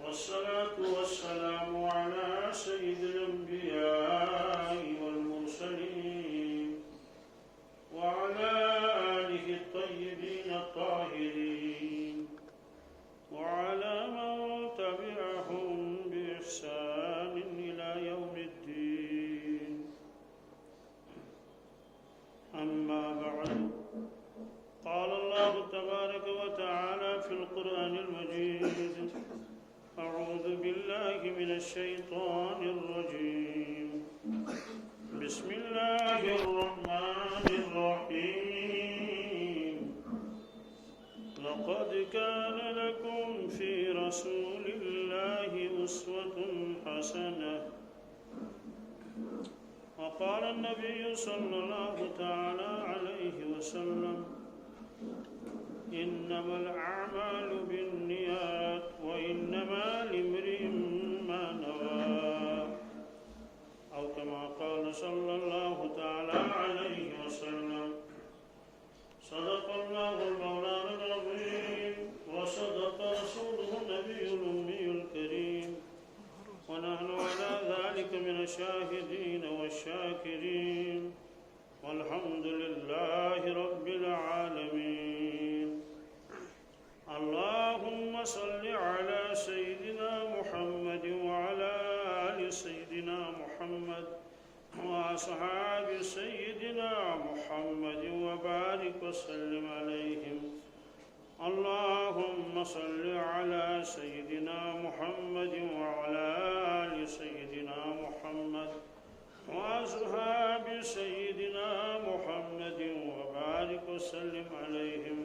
والصلاة والسلام على سيد الأنبياء والمرسلين وعلى آله الطيبين الطاهرين وعلى من تبعهم بإحسان إلى يوم الدين. أما بعد، قال الله تبارك وتعالى في القرآن المجيد: أعوذ بالله من الشيطان الرجيم. بسم الله الرحمن الرحيم. لقد كان لكم في رسول الله أسوة حسنة. وقال النبي صلى الله تعالى عليه وسلم: إنما الأعمال بالنيات وإنما لامرئ ما نوى، أو كما قال صلى الله تعالى عليه وسلم. صدق الله المولانا العظيم، وصدق رسوله النبي الأمي الكريم، ونحن على ذلك من الشاهدين والشاكرين، والحمد لله رب العالمين. اللهم صل على سيدنا محمد وعلى آل سيدنا محمد وأصحاب سيدنا محمد وبارك وسلم عليهم. اللهم صل على سيدنا محمد وعلى آل سيدنا محمد وأصحاب سيدنا محمد وبارك وسلم عليهم.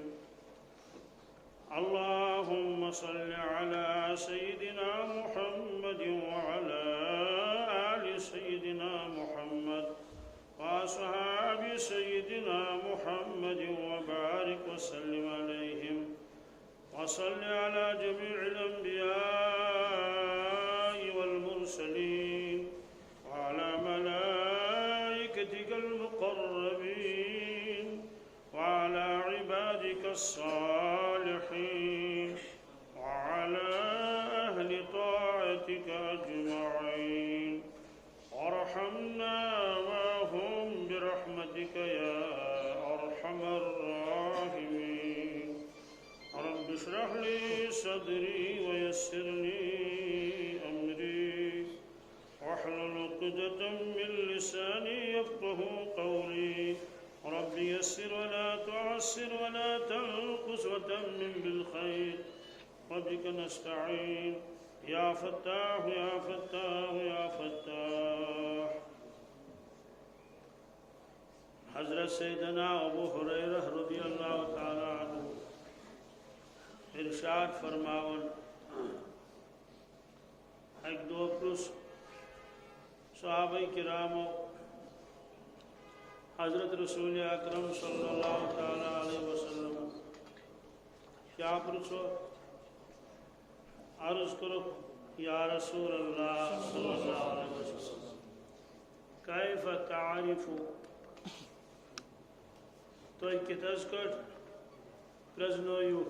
اللهم صل على سيدنا محمد وعلى آل سيدنا محمد وأصحاب سيدنا محمد وبارك وسلم عليهم. وصل على جميع الأنبياء والمرسلين وعلى ملائكتك المقربين وعلى عبادك الصالحين وعلى أهل طاعتك أجمعين، وارحمنا معهم برحمتك يا أرحم الراحمين. رب اشرح لي صدري ويسر لي أمري، واحلل عقدة من لساني يفقه قولي. رب يسر ولا تعسر ولا تنقص وتمم بالخير، وبك نستعين يا فتاح يا فتاح يا فتاح. حضرت سیدنا ابو ہریرہ رضی اللہ تعالی عنہ ارشاد فرماون: ایک دو پرس صحابہ کرامو حضرت رسول اکرم صلی اللہ تعالی علیہ وسلم کیا پرسو؟ عرض کرو: یا رسول اللہ صلی اللہ علیہ وسلم کیف تعریف؟ تو کتاز کٹ پرزنویو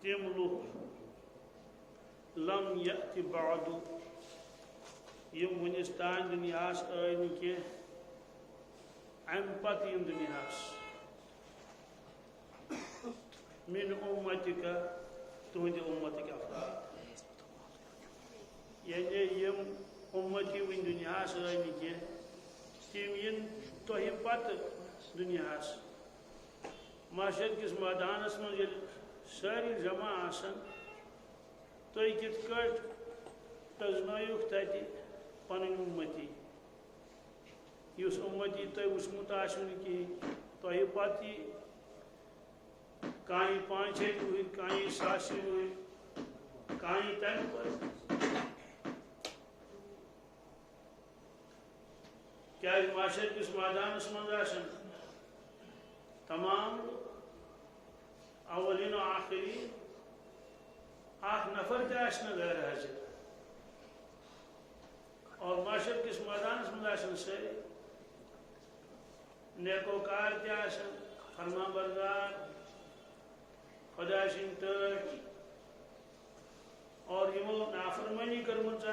تم لوگ لم یأتی بعد یم ونستان دنیاس آئین کی ام پت یم دنیاس من امتک تہند امتک افراد، یعنی یم امتی ون دنیاس آئین کی تم ین تہ پت دنیاس معاشر کس میدانس من ساری جمع آسن تھی کت کٹ پرزنوک تتہ پن امتی اس امتی تھی وچمت آسو کہین تہ پتہ کان 5 وہر کان 1,000 وہر کان تمہ پتہ کیا معاشر کس میدانس من آسن تمام اولین و آخرین، اخ نفر تہ غیر حاضر، اور معاشر کس میدانس من آسن ساری نیکوکار تہ آسن، فرما بردار، خدا سن تٹ اور یمو نافرمانی کرمز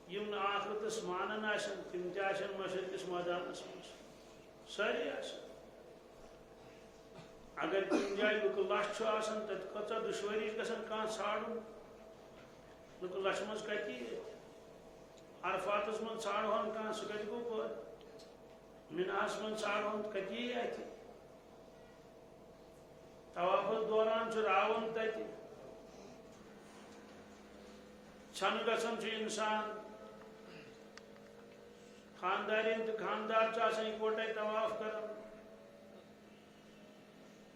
یم آخرتس مانن آسن تم تن مشرق کس میدانس مز ساری اگر کن جائے لک لچھ تت کچھ دشواری گھن کھانا ژھانڈن لک لچھ مز کتی عرفاتس من ژھانڈہن کھانا سہ کت گو پہ مناہس من ژھانڈہن کتی ات طوافس دوران راون تت چھن گھن انسان خاندارین تو خاندار اکوٹے طواف کران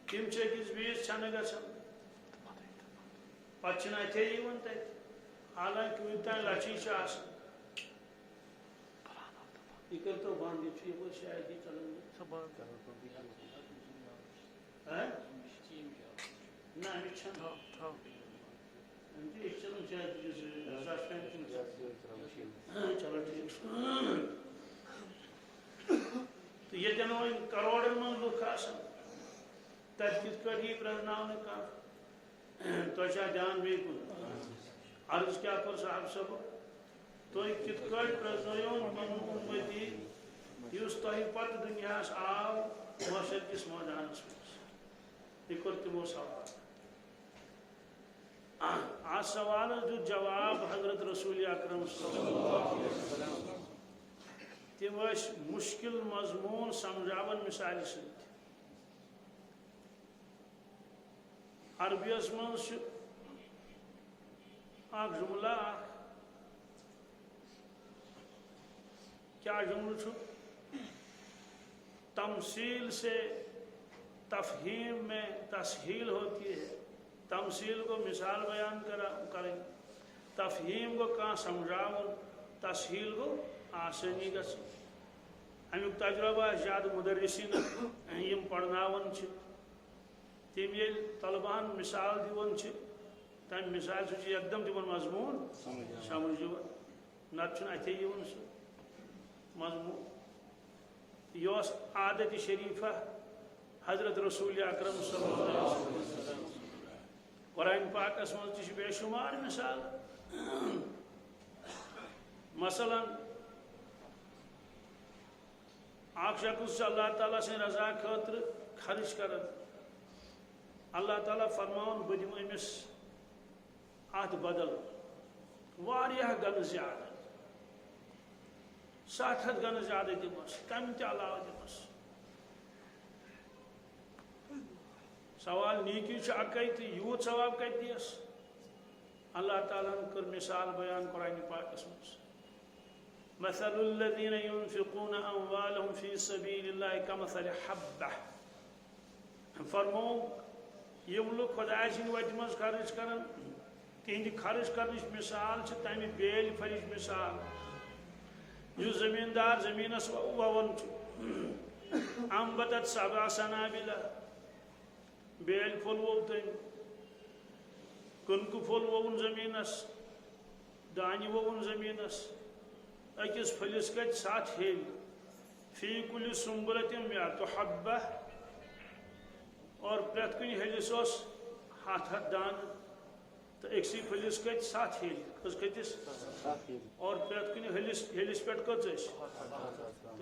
تم أکس بیس چھن گھن پتہ اتھے تت حالانکہ ونتان لچھی یہ کر تو بند یہ شاید یہ چلان نا چلو ٹھیک تو یہ کروڑن من لکھ تت کت پہ پرزن کھانا تہ دھیان بیس کن عرض کیا کر صاحب صاحب تھی کت پہ پرزن پن امتی اس تہ پتہ دنیا آو معاشر کس میدانس مز یہ کور تمو سوال آج سوال دیت جواب حضرت رسول اکرم صلی اللہ علیہ وسلم تم مشکل مضمون سمجھاون مثال ست عربیس مز جملہ کیا جملہ تمثیل سے تفہیم میں تسہیل ہوتی ہے تمثیل کو مثال بیان کریں تفہیم کو کہاں سمجھاؤن تسہیل کو آسانی گژھِ امیک تجربہ زیادہ مدرسین یم پڑھناون تم یل طلبان مثال دون تم مثال سہ ایک دم تمن مضمون سمجھ نت اتھے سہ مضمون یہ عادت شریفہ حضرت رسول اکرم صلی اللہ علیہ وسلم قرآن پاکس مز بے شمار مثال مثلا اخ شخص اللہ تعالیٰ سن رضا خاطر خرچ کران اللہ تعالیٰ فرمان بہ دم امس ات بدل واریاہ گن زیادہ 700 گن زیادہ دمس تم تہ علاوہ دمس سوال نیکی اکی تو یوت ثواب کت دیس اللہ تعالیٰ کر مثال بیان قرآن پاکس مز مثل الذين ينفقون اموالهم في سبيل الله كمثل حبة فرمو یم لوگ خدای سن وتہ مز خرچ کران تہند خرچ کرنچ مثال تمہ بیل پھلچ مثال اس زمیندار زمینس وون انبتت 7 سنابل بیل پھول وو تم کنک پھول وون زمینس دانہ وون زمینس اکس پھلس کت 7 ہیل فی کل سنبلت 100 حبہ اور پریت کن ہلس 100 دانہ تو اکسی پھلس کت 7 ہیل کس کتس اور پریت کن ہلس پہ کچھ تو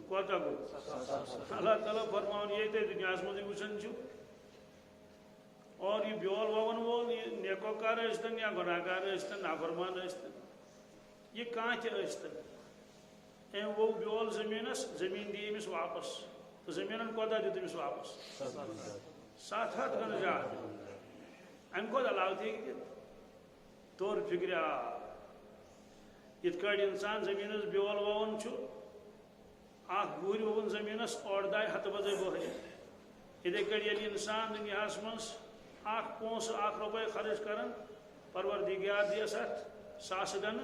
کوتا گو اللہ تعالیٰ فرمان یہ دنیا مزے وچن اور یہ بیول وون وول یہ نیکوکار اشتن یا گناہگار اشتن نافرمان اشتن یہ کان تہ اشتن ام وہ بیول زمینس زمین دی امس واپس تو زمینن کوتا دیت امس واپس 700 گن زیادہ ام کو علاوہ تھی طور فکر یت کڑ انسان زمینس بیول وون اخ گور وون زمینس 8 ہتھ بجے بہے اتھے کڑ یل انسان دنیا مز اخ پونس 1 روپے خرچ کران پروردگار دیس ات 100 گن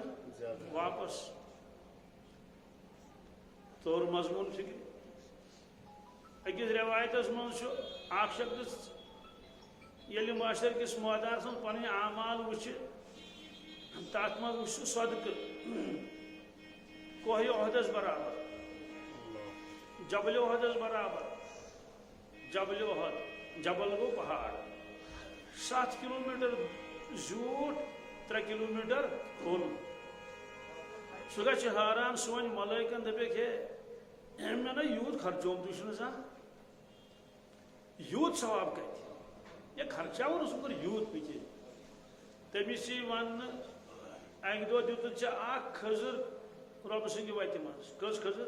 واپس طور مضمون فکر اکس روایتس مز اخ شخص یل معاشر کس میدانس من پن اعمال وچ تات مز وچ صدقہ کوہ عہدس برابر جبل عہدس برابر جبل عہد جبل گو پہاڑ 7 کلومیٹر زیوٗٹھ 3 کلومیٹر کھوٚل سُہ گژھِ حٲران سُہ وَنہِ ملٲیکن دَپٮ۪کھ ہے أمۍ مےٚ نا یوٗت خرچوم تُہۍ چھُو نہٕ زانٛہہ یوٗت ثواب کَتہِ یہِ خرچاوُن اوسُم کوٚر یوٗت پِکے تٔمِس یی وَننہٕ اَکہِ دۄہ دیُتُتھ ژےٚ اکھ کھٔزٕر رۄبہٕ سٕنٛدِ وَتہِ منٛز کٔژ کھٔزٕر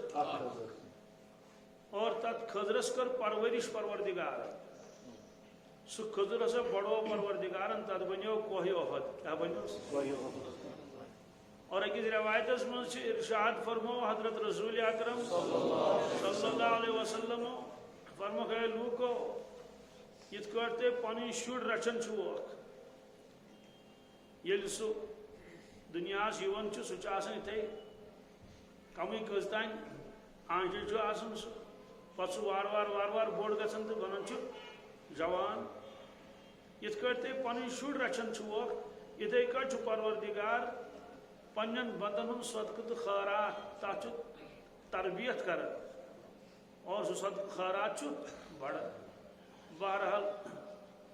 اور تَتھ کھٔزرَس کٔر پرورِش پروردِگارن سُہ کھٔزٕر ہسا بڑو پروردِگارن تَتھ بنیو کوہِ احد کیٛاہ بنیوس اور أکِس روایتس منٛز چھِ ارشاد فرمو حضرت رسول اکرم صلی اللہ علیہ وسلم فرموکھ اے لوٗکو یِتھ کٲٹھۍ تُہۍ پنٕنۍ شُرۍ رچھان چھِوکھ ییٚلہِ سُہ دُنیاہس یِوان چھُ سُہ چھُ آسان یِتھَے کمٕے کٔژ تانۍ آنٛچہِ چھُ آسان سُہ پتہٕ سُہ وارٕ وارٕ بوٚڑ گژھان تہٕ بنان چھُ جوان یِتھ کٲٹھۍ تُہۍ پنٕنۍ شُرۍ رچھان چھِوکھ یِتھَے کٲٹھۍ چھُ پروردِگار پنٛنٮ۪ن بندن ہُنٛد صدقہٕ تہٕ خٲرات تتھ چھُ تربیت کران اور سُہ صدقہٕ خٲرات چھُ بڑان بہرحال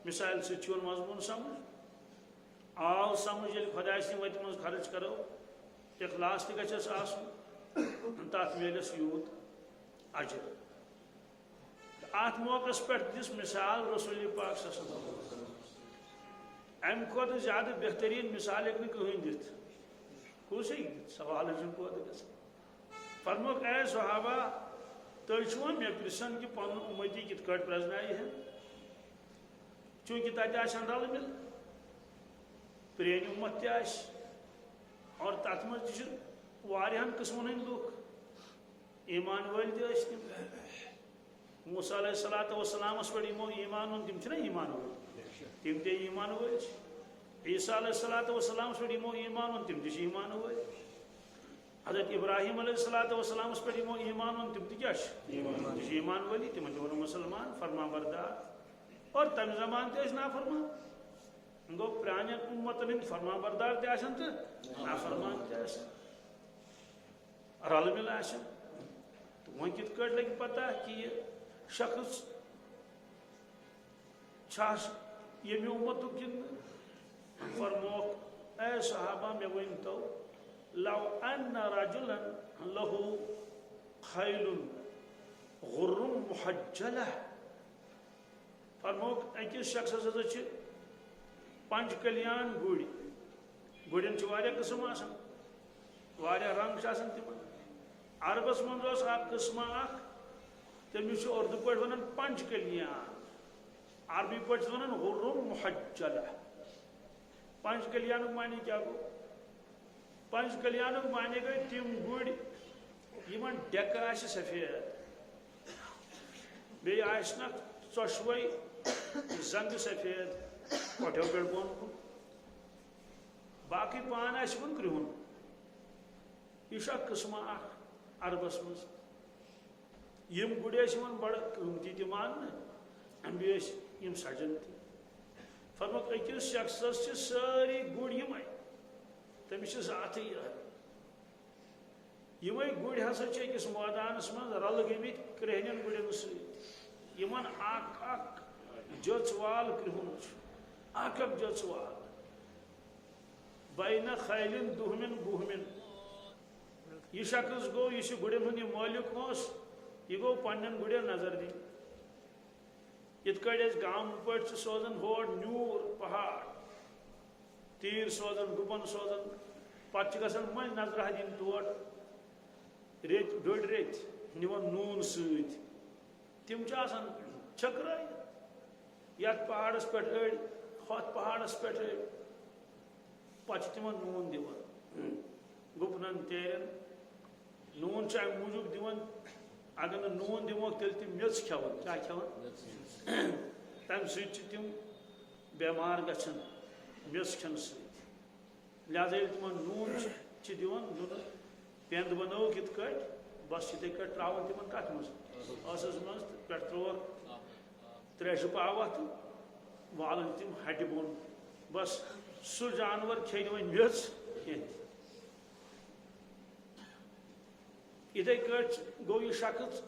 مثالہِ سۭتۍ چھُ یِوان مضموٗن سمجھ آو سمجھ ییٚلہِ خۄداے سٕنٛدِ وَتہِ منٛز خرٕچ کرو اخلاص تہِ گژھٮ۪س آسُن تتھ میلٮ۪س یوٗت اجر اتھ موقعس پٮ۪ٹھ دِژ مثال رسول پاک صلی اللہ علیہ وسلم امہِ کھۄتہٕ زیادٕ بہتریٖن مثال ہیٚکہِ نہٕ کٕہٕنۍ دِتھ کُس ہیٚکہِ دِتھ سوال چھُنہٕ پٲدٕ گژھان فرموکھ اے صحابہ تُہۍ چھِوا مےٚ پرژھان کہِ پنُن اُمتی کِتھ کٲٹھۍ پرٛزنایہِ ہے چوٗنٛکہِ تتہِ آسن رلہٕ مِل پرٛٲنۍ اُمت تہِ آسہِ اور تتھ منٛز تہِ چھِ واریاہن قٕسمن ہٕنٛدۍ لُکھ ایٖمان وٲلۍ تہِ ٲسۍ تِم موسیٰ علیہ الصلوٰۃ والسلامس پٮ۪ٹھ یِمو ایٖمان اوٚن تِم چھِنہ ایٖمان وٲلۍ تِم تہِ ایٖمان وٲلۍ چھِ عیٖسیٰ علیہ الصلوٰۃ والسلامس پٮ۪ٹھ یِمو ایٖمان اوٚن تِم تہِ چھِ ایٖمان وٲلۍ حضرت ابراہیم علیہ الصلوٰۃ والسلامس پٮ۪ٹھ یِمو ایٖمان اوٚن تِم تہِ کیٛاہ چھِ تِم چھِ ایٖمان وٲلی تِمن تہِ ووٚنُکھ مُسلمان فرما بردار اور تمہِ زمانہٕ تہِ ٲسۍ نافرمان گوٚو پرٛانٮ۪ن اُمتن ہٕنٛدۍ فرما بردار تہِ آسن تہٕ نافرمان تہِ آسن رلہٕ مِل آسن تہٕ وۄنۍ کِتھ کٲٹھۍ لگہِ پتہ کہِ یہِ شخص چھا ییٚمہِ اُمتُک کِنہٕ فرموکھ اے صحابہ مےٚ ؤنۍتو لو ان رجلا له خیل غر محجلہ فرموکھ أکِس شخصس ہسا چھِ پنج کلیان گُرۍ گُرٮ۪ن چھِ واریاہ قٕسم آسان واریاہ رنگ چھِ آسان تِمن عربس منٛز اوس اکھ قٕسمہ اکھ تٔمِس چھُ اردوٗ پٲٹھۍ ونان پنج کلیان عربی پٲٹھۍ چھِ ونان غر محجلہ پنج کلیانُک معنی کیٛاہ گوٚو پنج کلیانُک معنی گٔے تِم گُرۍ یِمن ڈیٚکہٕ آسہِ سفید بیٚیہِ آسنکھ ژۄشوے زنٛگہٕ سفید کۄٹھیو پٮ۪ٹھ بۄن کُن باقٕے پان آسہِ یِمن کرٛہُن یہِ چھُ اکھ قٕسمہ اکھ عربس منٛز یِم گُرۍ ٲسۍ یِوان بڑٕ قۭمتی تہِ ماننہٕ بیٚیہِ ٲسۍ یِم سجان تہِ فرموکھ أکِس شخصس چھِ سٲری گُرۍ یِمے تٔمِس چھِ ذاتٕے یِمے گُرۍ ہسا چھِ أکِس مٲدانس منٛز رلہٕ گٔمٕتۍ کرٛہنٮ۪ن گُرٮ۪ن سۭتۍ یِمن اکھ اکھ جٔژ وال کرٛہُن چھُ اکھ اکھ جٔژ وال بینہ خیلن دُہمٮ۪ن بُہمٮ۪ن یہِ شخص گوٚو یُس یہِ گُرٮ۪ن ہُنٛد یہِ مٲلِک اوس یہِ گوٚو پننٮ۪ن گُرٮ۪ن نظر دِنۍ یِتھ کٲٹھۍ أسۍ گامہٕ پٲٹھۍ چھِ سوزان ہور نیوٗر پہاڑ تیٖر سوزان گُپن سوزان پتہٕ چھِ گژھان مٔنٛزۍ نظرا دِنۍ تور ریٚتۍ ڈۄڈِ ریٚتۍ نِوان نوٗن سۭتۍ تِم چھِ آسان چھٔکرٲیِتھ یتھ پہاڑس پٮ۪ٹھ أڑۍ ہۄتھ پہاڑس پٮ۪ٹھ أڑۍ پتہٕ چھِ تِمن نوٗن دِوان گُپنن تیرٮ۪ن نوٗن چھِ امہِ موٗجوٗب دِوان اگر نہٕ نوٗن دِموکھ تیٚلہِ تِم میٚژ کھٮ۪وان کیٛاہ کھٮ۪وان تمہِ سۭتۍ چھِ تِم بٮ۪مار گژھان میٚژ کھٮ۪نہٕ سۭتۍ لہذا ییٚلہِ تِمن نوٗن چھِ دِوان نُنہٕ پٮ۪نٛد بنٲوٕکھ یِتھ کٲٹھۍ بس یِتھٕے کٲٹھۍ ترٛاوان تِمن کتھ منٛز ٲسس منٛز تہٕ پٮ۪ٹھٕ ترٛووکھ تریشہِ پاوہ تہٕ والان تِم ہٹہِ بۄن بس سُہ جانور کھیٚنہِ وۄنۍ میٚژ کینٛہہ یِتھٕے کٲٹھۍ گوٚو یہِ شخص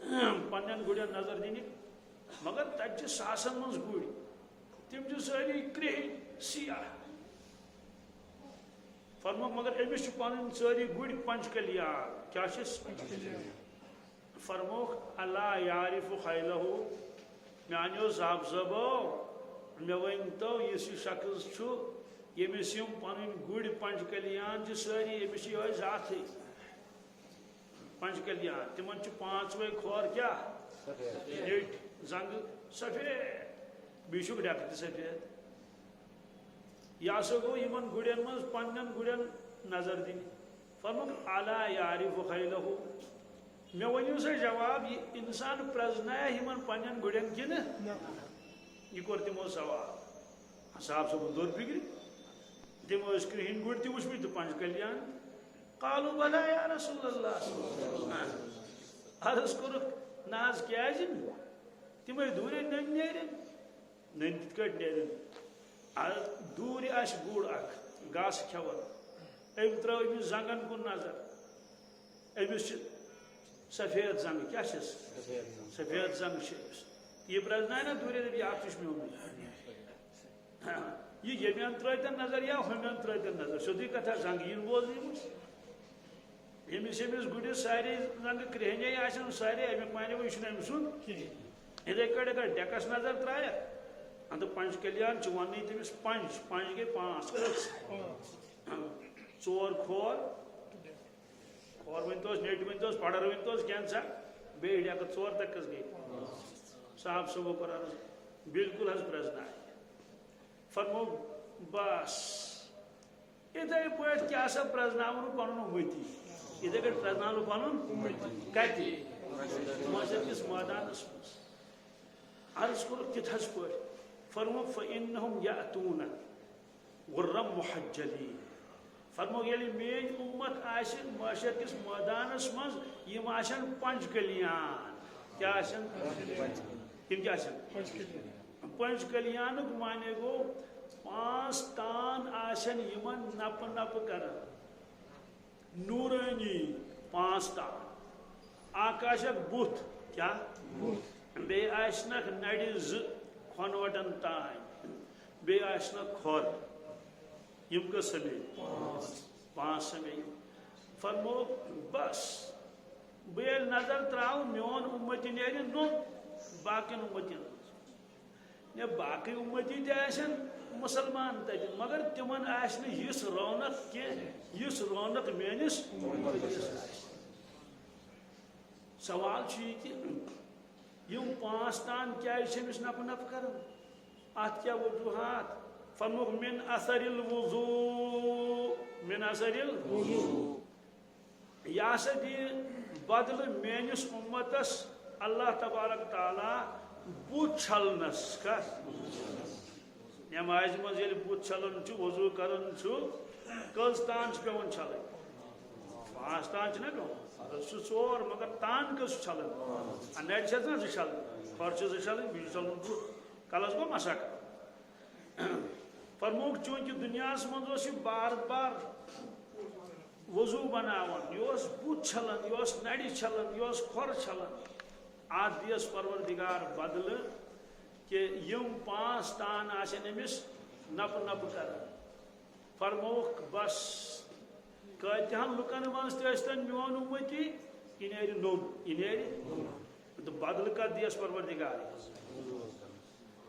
پننٮ۪ن گُرٮ۪ن نظر دِنہِ مگر تتہِ چھِ ساسن منٛز گُرۍ تِم چھِ سٲری کرٛہِنۍ سیاہ فرمو مگر امس پن ساری گڑ پنچ کلیان کیا فرموک اللہ یعرف خیلہ میانو زب زبو مے ونتو اس شخص یمس پن گڑ پنچ کلیان ساری امس یہ ذات پنچ کلیان تمن پانچوے کھور کیا نیٹ زنگ سفید بیشک ڈک سفید یہ سا گو ان گڑین من پن گڑین نظر دن فرموک الا یعرف خیلہ مے ونیو سا جواب یہ انسان پرزنایا ان پن گڑین کن یہ کور تمو سوال صاحب صبح دور فکر تمو کرہن گڑ تہ وچمت تو پنچ کلیان قالوا بلا یا رسول اللہ عرض کورک ناز کیاز تم دور نن نیرن نن کت کٹ نیرن دور آس گوڑ اخ گاس کھیون ام ترو امس زنگن کن نظر امس سفید زنگ کیا سفید زنگ یہ پرزنا نا دور دب یہ میون یہ یمین ترتن نظر یا ہمین ترتن نظر سیودی کتھا زنگ یہ بوزنی یمس یمس گڑس سارے زنگ کرہنے آن سارے امیک مانے وہ یہ ام سن اتھے کٹ اگر ڈیکس نظر ترائے اند پنچ کلیان ون تمس پنچ پنچ گئی پانچ ژور کھور کھور ونتوس نیٹ ونتوس پڑر ونتوس کینسا بیٚیہِ ڈیکہٕ ژور تک کس گئی صاحب صبح کور عرض بالکل حض پرزنا فرمو بس اتھے پٲٹھۍ کیٛاہ سا پرزناون پنُن امتی اتھے کٹ پرزناون پنُن کتہِ معاشر کس میدانس منٛز عرض کورُکھ کِتھس پٲٹھۍ فرمو فإنهم یأتون غرم محجلین فرمو ییٚلہِ میٲنۍ اُمت آسہِ معاشر کس میدانس منٛز یِم آسن پنچ کلیان کیا آسن تِم کیا آسن پنچ کلیانُک معنی گوٚو پانچ تان آسن یمن نپ نپ کران نورانی پانچ تان اکھ آسکھ بُتھ کیا بیٚیہِ آسنکھ نڑِ زٕ کھۄنوٹن تانۍ بیٚیہِ آسنکھ کھۄر یم کس سمیت پانچ سمیت فرمو بس بہ ییٚلہِ نظر تراو میون امتی نیرِ نوٚن باقین امتین یا باقی امتی تہِ آسن مسلمان تتہِ مگر تمن آسہِ نہٕ یِژھ رونق کینٛہہ یِژھ رونق میٲنِس سوال چھُ یہِ کہِ یم پانچ تان کیازِ چھِ أمِس نپ نپ کران اتھ کیاہ وجوہات فرموک من اثر الوضوء من اثر الوضوء یہ سا دی بدل میانس امتس اللہ تبارک تعالی بت چھلنس نماز مز یل بت چھلن وضو کرن کٔژ تان پیوان چھلن پانچ تان نا پیوان سہ ژور مگر تان کٔژ چھلن نڑ چھس نا زٕ چھلن کھۄر چھِ زٕ چھلن بیٚیہِ چھُ چھلن بُتھ کلس گوٚو مسا فرموک چونکہ دنیا مز بار بار وضو بناوان یہ بت چھلان یہ نڑ چھلان یہ کھور چھلان ات دیس پروردگار بدل کہ یم پانچ تان آسن امس نپ نپ کران فرموک بس کتہن لکن مز تن میون امتی یہ نیرِ نوٚن یہ نیرِ تو بدل کر دیس پروردگار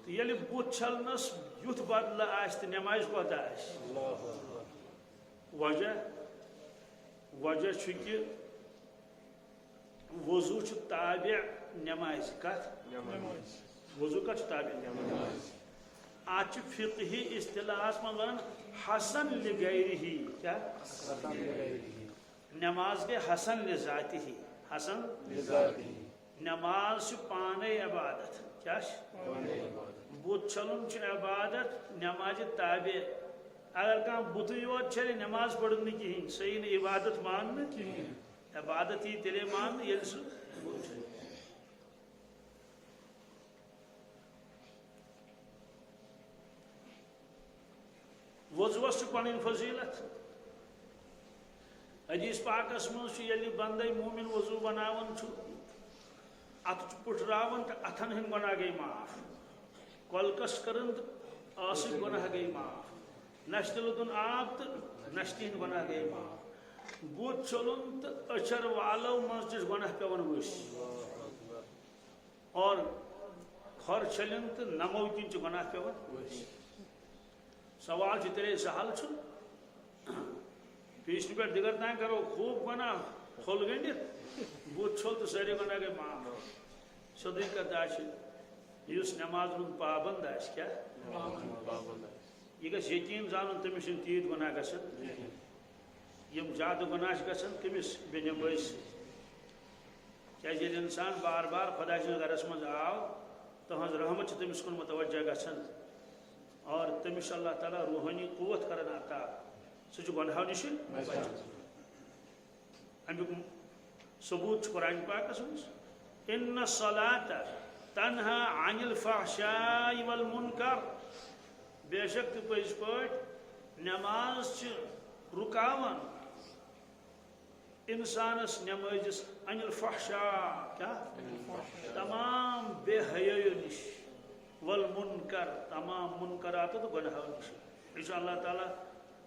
ییٚلہِ بُتھ چھلنس یُتھ بدلہ آسہِ تہٕ نماز کوتاہ آسہِ وجہ چھُ کہِ وضو چھُ تابع نماز کتھ وضو کتھ چھُ تابع نماز اتھ چھُ فقہی اصطلاحس منٛز ونان حسن لغیرہی کیا نماز گٔے حسن لذاتہی حسن نماز چھُ پانے عبادت کیا بت چھلن عبادت نماز تابع اگر کھانا بت یوت چھلے نماز پڑھن نہ کہین صحیح نہ عبادت مان عبادت یہ تیلے مان یل سہ وضوس پن فضیلت حدیث پاکس مز یل بندے مومن وضو بناون ات پٹھراون تو اتن ہند گناہ گئی معاف کلکس کرن تو آسک گناہ گئی معاف نشتہ لدن آب تو نشتہ ہند گناہ گئی معاف بت چھلن تو اچھر والو مز تس گناہ پیون ورس اور کھر چھلن تو نمو کن گناہ پیون سوال تیرے سہل پیشن پہ دگر تین کرو خوب گناہ کھول گنڈت بت چھل تو ساری گناہ گئی معاف سیدی کتھ اس نماز ہند پابند کیا یہ گھس یقین زان تمس تیت گناہ گھن یم زیادہ گناہ گھن کمس بین بس کیل انسان بار بار خدا سند گرس مز آو تہذ رحمت تمس کن متوجہ گھن اور تمس اللہ تعالیٰ روحانی قوت کران عطا سہ گناہو نش امیک ثبوت قرآن پاکس مز ان الصلاۃ تنہا عن الفحشاء والمنکر بے شک پز پہ نماز رکاوان انسانس نمازس عن الفحشاء کیا تمام بے حیائی نش والمنکر تمام منکرات تو گناہو نش یہ اللہ تعالیٰ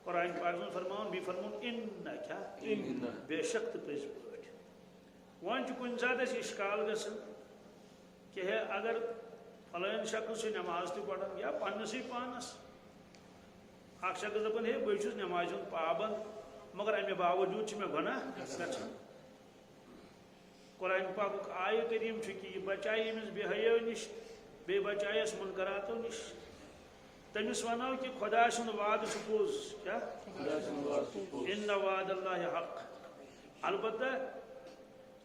قرآن پاک میں فرمان بھی فرمون ان کیا بے شک پز پہ ون کن سات اشکال گھن کہ ہے اگر فلان شخص نماز تہ پڑھان یا پنس پانس اخ شخص دپان ہے بہت نماز ہند پابند مگر امہ باوجود میں گناہ گھان قرآن پاک آیہ کریم کہ یہ بچائے امس بے حیائی نش بے بچائیس منکراتو نش تمس ونو کہ خدا سند وعدہ پوز کیا ان وعد اللہ حق البتہ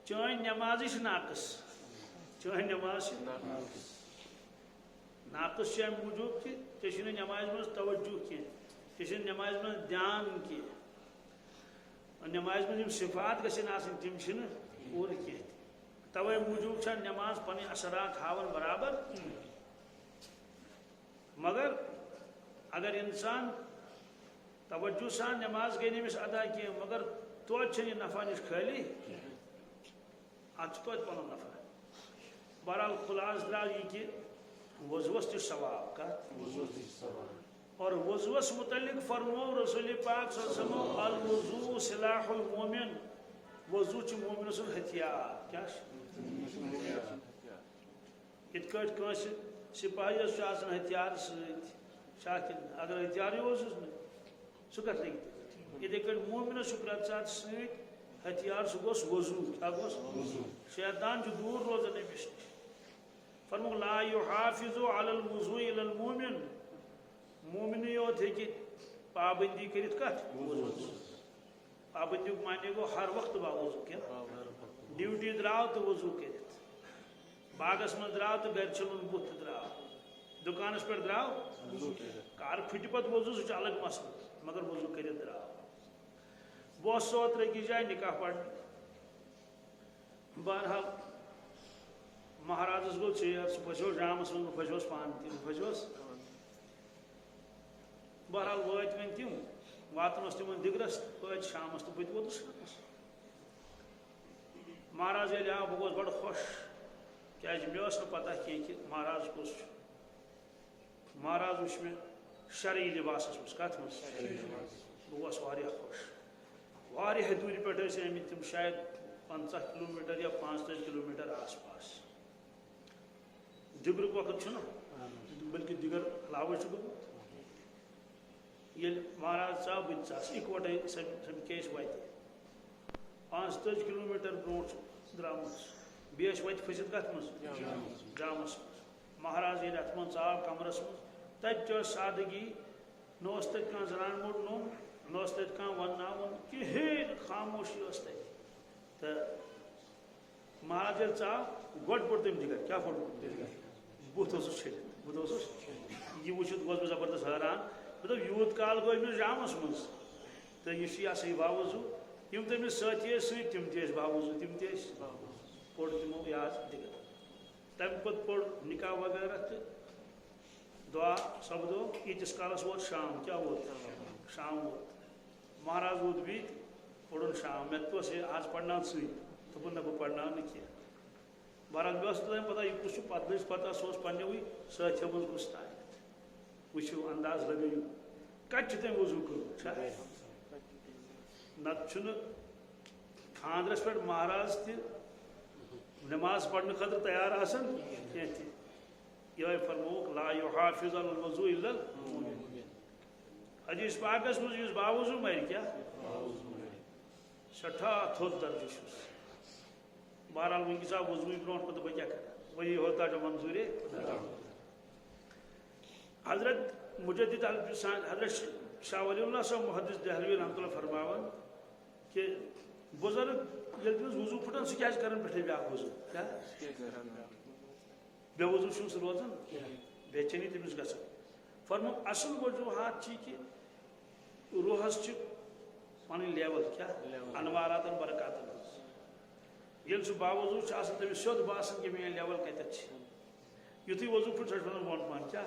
چین نماز ناقص چین نماز ناقص ام موجود کہ ٹھیک نماز مز توجہ کی ٹھیک نماز مز دھیان کی نماز مز صفات گھن تم پور کی توے موجود نماز پن اثرات ہاون برابر مگر اگر انسان توجہ سان نماز گئی نمس ادا کی مگر توتہ یہ نفع نش خالی ات پن نفع بہرحال خلاص درا یہ کہ وضوس تہ ثواب کت اور وضوس متعلق فرمو رسول پاک صلی اللہ علیہ وسلم الوضو سلاح المومن وضو چھ مومن سن ہتھیار کیا ات کٹ سپاہیس ہتھیار ستھ اگر ہتھیار سہ کت لگی اتھے کٹ مومنس رت ست ہتھیار سہ گوس وضو کیا گوس شیطان دور روزان امس نش فرمو لا يحافظ على الوضوء الا المؤمن مومن یوت ہیکہ پابندی کرت کت پابندی معنی گو ہر وقت با وضو کیا ڈیوٹی دراو تو وضو کرت باغس من دراو تو گھر چلن بت دراو دکانس پہ دراو کار پھٹ پت وضو سہ الگ مسئلہ مگر وضو کرت دراو بہت سوت رکی جائے نکاح پڑھ بہرحال مہارازس گو ژیر سہ پھسو جامس من پھسوس پان تم پھسوس بہرحال وات ون تم واتن تم دگرس وات شامس تو بت ووتس شامس مہاراز یل آو بہ گوس بڑ خوش کیاز مے ٲس نہٕ پتہ کینٛہہ کہ مہاراز کس مہاراز وچھ مے شرعی لباسس مز کت مز بہ گوس واریاہ خوش واریاہ دوری پہ ٲسۍ آمٕتۍ تم شاید 50 کلومیٹر یا 35 کلومیٹر آس پاس دگرک وقت چھُنہ بلکہ دگر علاوہ گوٚمُت ییٚلہِ مہاراز ژاو بہٕ تہِ ژاس اِکوٹے سمکھے وتہِ 35 کلومیٹر برونٛٹھ درٛامٕژ بیٚیہِ ٲسۍ وتہِ پھٔسِتھ کتھ منٛز جامس منٛز مہاراز ییٚلہِ اتھ منٛز ژاو کمرس منٛز تتہِ تہِ ٲس سادگی نہ اوس تتہِ کانٛہہ زنان موٚڑ نوٚم نہ اوس تتہِ کانٛہہ ونناوُن کہیٖنۍ خاموشی ٲس تتہِ تہٕ مہاراج ییٚلہِ ژاو گۄڈٕ پوٚر تٔمۍ دِگر کیٛاہ پوٚر بُتھ اوسُس چھٔلِتھ بُتھ اوسُس یہ وٕچھِتھ گوس بہٕ زبردست حٲران مےٚ دوٚپ یوٗت کال گوٚو أمِس جامس منٛز تہٕ یہِ چھُ یہِ ہسا یہِ باوضوٗ یِم تٔمِس سٲتھی ٲسۍ سۭتۍ تِم تہِ ٲسۍ باوضوٗ تِم تہِ ٲسۍ پوٚر تِمو یہِ حظ دِگر تمہِ پتہٕ پوٚر نکاح وغیرہ تہٕ دعا سپدو ییٖتِس کالس ووت شام کیٛاہ ووت شام ووت مہاراز ووت بیٚیہِ پوٚرُن شام مےٚ دوٚپُس ہے آز پرناو ژٕے دوٚپُن نہ بہٕ پرناو نہٕ کینٛہہ بہرحال مےٚ ٲس نہٕ تَمہِ پتہ یہِ کُس چھُ پتہٕ لٔج پتہ سُہ اوس پننیوٕے سٲتھیو منٛز گُستان وٕچھِو انداز لگٲیِو کت تم وضو کور نت خاندرس پہ مہراز نماز پڑھنے خاطر تیار آسان یہ فرموک لا یحافظ علی الوضوء الا المؤمن حدیث پاکس مز اس باوضو مر کیا سٹھا تھوت درجہ بہرحال ونکس آو وضو برو پتہ بہ کیا کر وہی ہوتا جو منظور حضرت مجدد حضرت شاہ ولی اللہ صاحب محدث دہلوی رحمۃ اللہ فرماون کہ بزرگ یل تمس وضو پھٹان سہ کیا کران پٹھے بیاکھ وضو کیا بے وضو چھُنہٕ سُہ روزان بے چینی تمس گژھان فرمو اصل وجوہات چھ کہ روحس چھ پنن لیول کیا انواراتن برکاتن یل سہ باوضو چھ آسان تمس سیود باسان کہ میٲنۍ لیول کتٮ۪تھ چھ یُتھُے وضو پھٹ سۄ چھِ ونان بۄن پہن کیا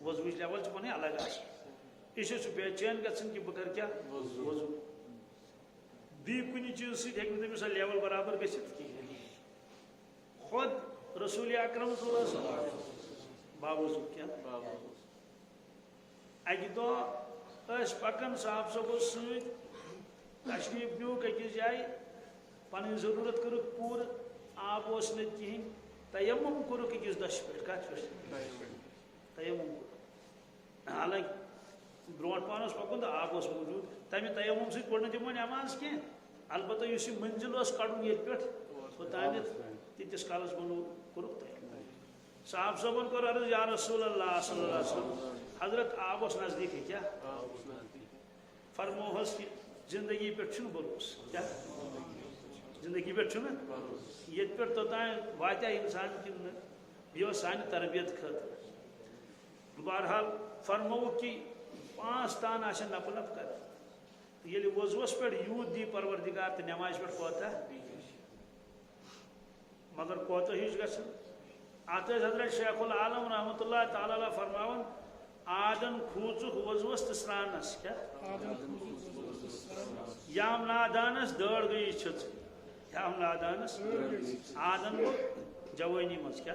وضوٕچ لیول چھ پنٕنۍ الگ آسان یہ چھُ بے چین گژھان کہ بہٕ کرٕ کیا وضو دی کُنہِ چیٖز سۭتۍ ہیٚکہِ نہٕ تٔمِس سۄ لیول برابر گٔژھِتھ کِہیٖنۍ خود رسول اکرم صلی اللہ علیہ وسلم باوضو کیا اکہ دۄہ ٲسۍ پکان صاحب صٲبس سۭتۍ تشریف نیوٗکھ أکِس جایہِ پنٕنۍ ضروٗرت کٔرٕکھ پوٗرٕ آب اوس نہٕ کِہیٖنۍ تیمم کوٚرُکھ أکِس دٔچھِ پٮ۪ٹھ کتھ پٮ۪ٹھ تیمم کوٚر حالانکہ برونٛٹھ پہن اوس پکُن تہٕ آب اوس موٗجوٗد تمہِ تیمم سۭتۍ پوٚر نہٕ تِمو نٮ۪ماز کینٛہہ البتہ یُس یہِ منزِل اوس کڑُن ییٚتہِ پٮ۪ٹھ اوتانٮ۪تھ تیٖتِس کالس کوٚرُکھ تیمم صاحب صٲبن کوٚر عرض یا رسول اللہ صلی اللہ علیہ وسلم حضرت آب اوس نزدیٖکٕے کیا فرموہس کہ زندگی پہ بھروسہ کیا زندگی پہ یہ پہ توتان واتیا انسان کن یہ سانہ تربیت خاطر بہرحال فرمو کہ 5 تان آشن نپ نپ کر یل وضوس پہ یوت دی پروردگار تو نماز پہ کوتا مگر کوتا ہش گھن ات حضرت شیخ العالم رحمۃ اللہ تعالی فرماون آدن کھوچ وضوس تو سرانس کیا یام نادانس دڑ گئی چھت یام نادانس آدن گو جوانی مز کیا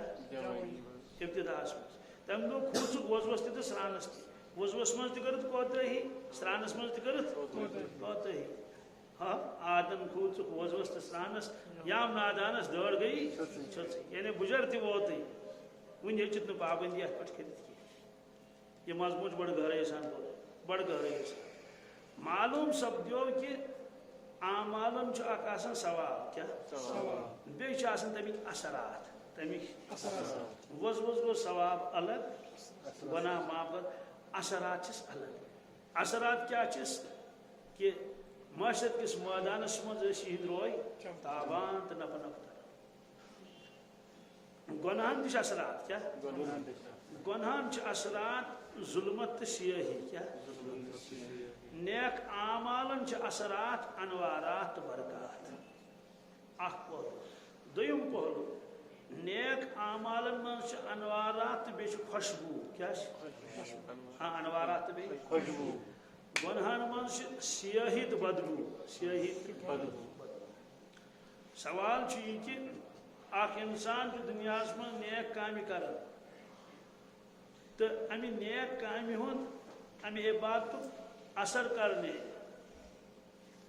ابتداس مز تم دو کھوچ وضوس تو سرانس تہ وضوس مز ترت کوتاہی سرانس مز ترت کوتاہی ہاں آدن کھوچ وضوس تو سرانس یام نادانس دڑ گئی چھت یعنی بجر تہ ووت ون ہیچت نا پابندی ات پہ کر یہ مضمون بڑ گہرائی سان بڑ گہرائی سان معلوم سپدو کہ اعمالن اخ آسان ثواب کیا بیٚیہِ چھِ آسان تمیک اثرات تمیک وض گو ثواب الگ گناہ معاف اثرات چھس الگ اثرات کیا چھس کہ معاشرت کس میدانس مز ہند روی تابان تو نپ نپ گناہن تہ اثرات کیا گناہن اثرات ظلمت تو سیاہی کیا نیک اعمالن اثرات انوارات برکات اخ پہلو دویم پہلو نیک اعمالن من انوارات تو بیچ خوشبو کیا ہاں انوارات تو بیچ خوشبو گناہن من سیاہی تو بدبو سیاہی بدبو سوال یہ کہ اخ انسان دنیا من نیک کام کران تو امی نیک کامہ ہند امی عبادت اثر کرنے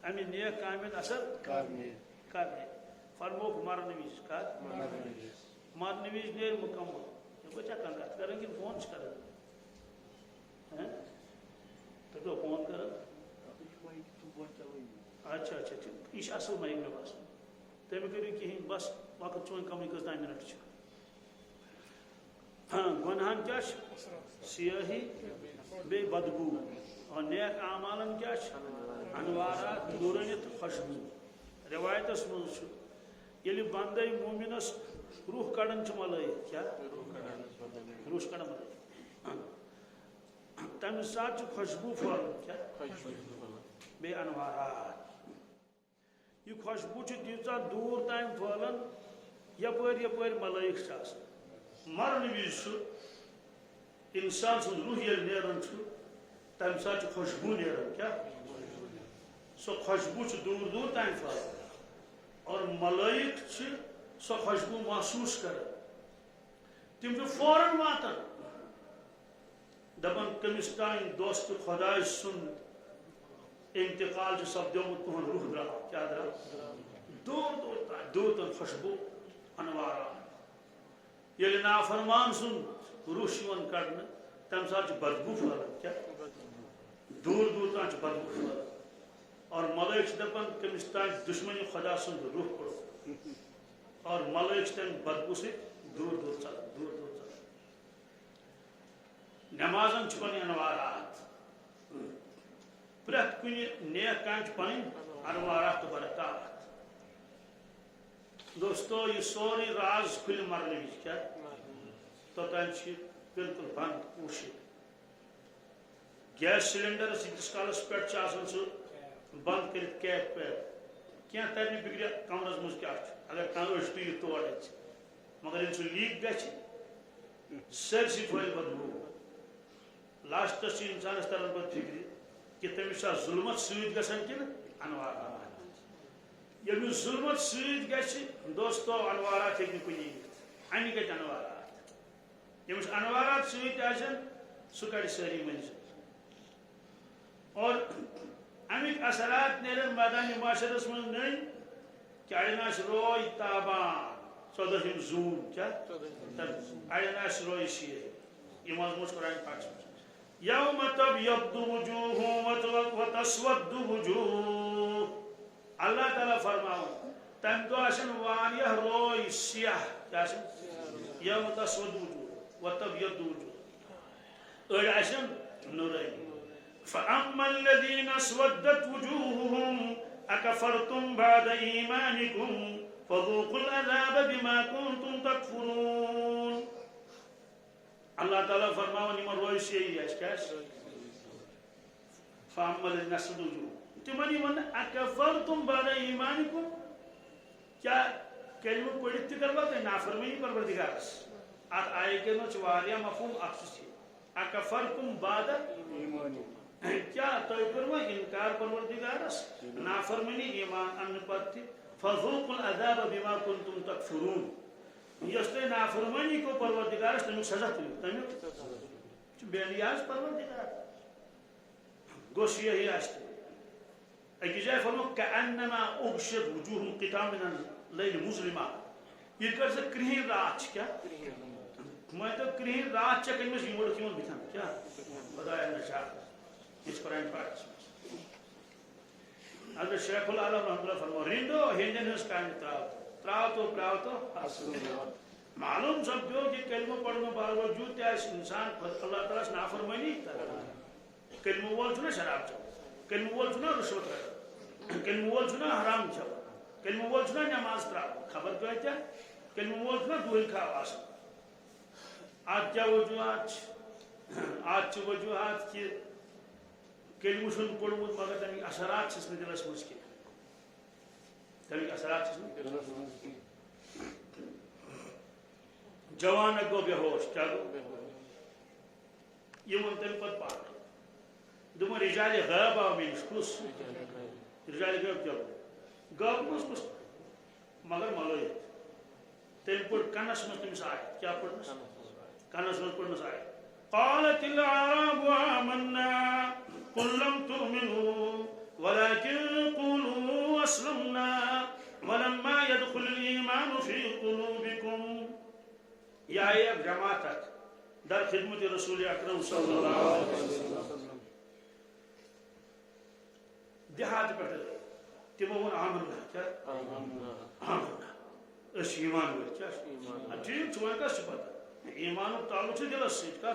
امی نیک کام اثر کرنے فرموک مرن وز کر مرن وز نیر مکمل بچہ کن کت کریں کہ فون کریں تو فون کریں اچھا اچھا یہ اصل مائک مے باسان تم کرو کہین بس وقت چون کم کس 10 منٹ ہاں گناہن کیا سیاہی بے بدبو اور نیک اعمالن کیا انوارات نورانیت خوشبو روایتس مز یل بندے مومنس روح کڑان ملائت کیا روح کڑان ملائت تم سات خوشبو پھولان کیا بے انوارات یہ خوشبو تیژا دور تام پھولان یپر یپر ملائک مرن وز انسان سن روح یل نیران تم سات خوشبو نیران کیا سو خوشبو دور دور تام پھولان اور ملائک سو خوشبو محسوس کران تم فوراً واتان دپان کمس تان دوست خدائے سند انتقال سپدومت تہد روح درا کیا درا دور دور تان دور خوشبو انوارات یل نافرمان سن روح کڑنے تمہ سات بدبو پھہلان کیا دور دور تان بدبو پھہلان اور ملائک دپان کمس تان دشمنی خدا سند روح پڑو اور ملائک تم بدبو سے دور دور ژلان دور دور ژلان نمازن پن انوارات پریت کن نیک کام پن انوارات تو برکات دوستو یہ سوری راز کھل مرنے کیا توتان بالکل بند کوشش گیس سلنڈر یتس کالس پہ سہ بند کر کیپ پیپ کی ترنی بگڑ کمرس مز کیا اگر کھانا تھی تور مگر یل سہ لیک گھر سرسی پھل بدبو لاسٹس انسانس تران پہ فکر کہ تمس ظلمت ست گھن کن انوارات یل ظلمت ست دوستو انوارات ہیکہ کن امی گھر انوارات یمس انوارات ست سہ کڑ ساری منزل اور امیک اثرات نیرن میدان معاشرس من نئی کہ اڑین روی تابان 14 زون کیا اڑین روی شیر یہ مضمون قرآن پاک یوم تبیض وجوہ وتسود وجوہ اللہ تعالیٰ فرماؤں تم دہ واریاہ روی سیاہ کیا یوم تسود وجوہ وتبیض وجوہ اڑ نورانی فأما الذين اسودت وجوههم أكفرتم بعد إيمانكم فذوقوا العذاب بما كنتم تكفرون اللہ تعالیٰ فرماؤں نمن روی سیاہی فأما الذين اسودت وجوههم تمن ون أكفرتم بعد إيمانكم کیا کلمہ پڑھت تہ کروا تھی نافرمانی پروردگارس ات آئے کے مفہوم اخصوص أكفرتم بعد إيمانكم کیا تھی کرو انکار پروردگارس نافرمانی ایمان ان پتہ فذوقوا العذاب بما كنتم تكفرون یس تھی نافرمانی کو پروردگارس تمیک سزا تیو تمیک بے نیاز پروردگار گوش یہی اکی جائے فرمو کأنما اغشت وجوہم قطع من اللیل مظلمہ یہ کر سے کرہین رات کیا میں تو کرہین رات چا کلمہ یہ موڑ کیون بیتھن کیا خدای نشاء اس قرآن پاک حضرت شیخ العالم رحمۃ اللہ فرمو رندو ہندن ہز کام تراو تو معلوم سپدو کہ کلمہ پڑھنے باوجود تہ انسان اللہ تعالیٰ نافرمانی کلمہ وول چھنا شراب چو کلمہ وول چھنا رشوت رٹ کلمہ وول چھنا حرام چو کلمہ وول چھنا نماز تراو خبر کیا کلمہ وول چھنا دوہل کھاو آسان آج کیا وجوہات کہ کلمہ چھن پوڑمت مگر تمیک اثرات چھس نہ دلس مز کی تمیک اثرات چھس نہ دلس مز کی جوان گو بے ہوش کیا گو یہ من تم پت پاک دم رجال غیب آو میں کس رجال غیب کیا گو غیب مز کس مگر ملویت تم پڑ کنس مز تمس آئے کیا پڑھنس کنس مز پڑھنس آئے قالت العرب آمنا قل لم تؤمنوا ولكن قولوا أسلمنا ولما يدخل الإيمان في قلوبكم يا أيها جماعتك در خدمة رسول أكرم صلى الله عليه وسلم دهات پٹھ تمون آمنا کیا آمنا اس ایمان ہوئے کیا ٹھیک چھوئے کا سپتا ایمان تعلق سے دلس سے کیا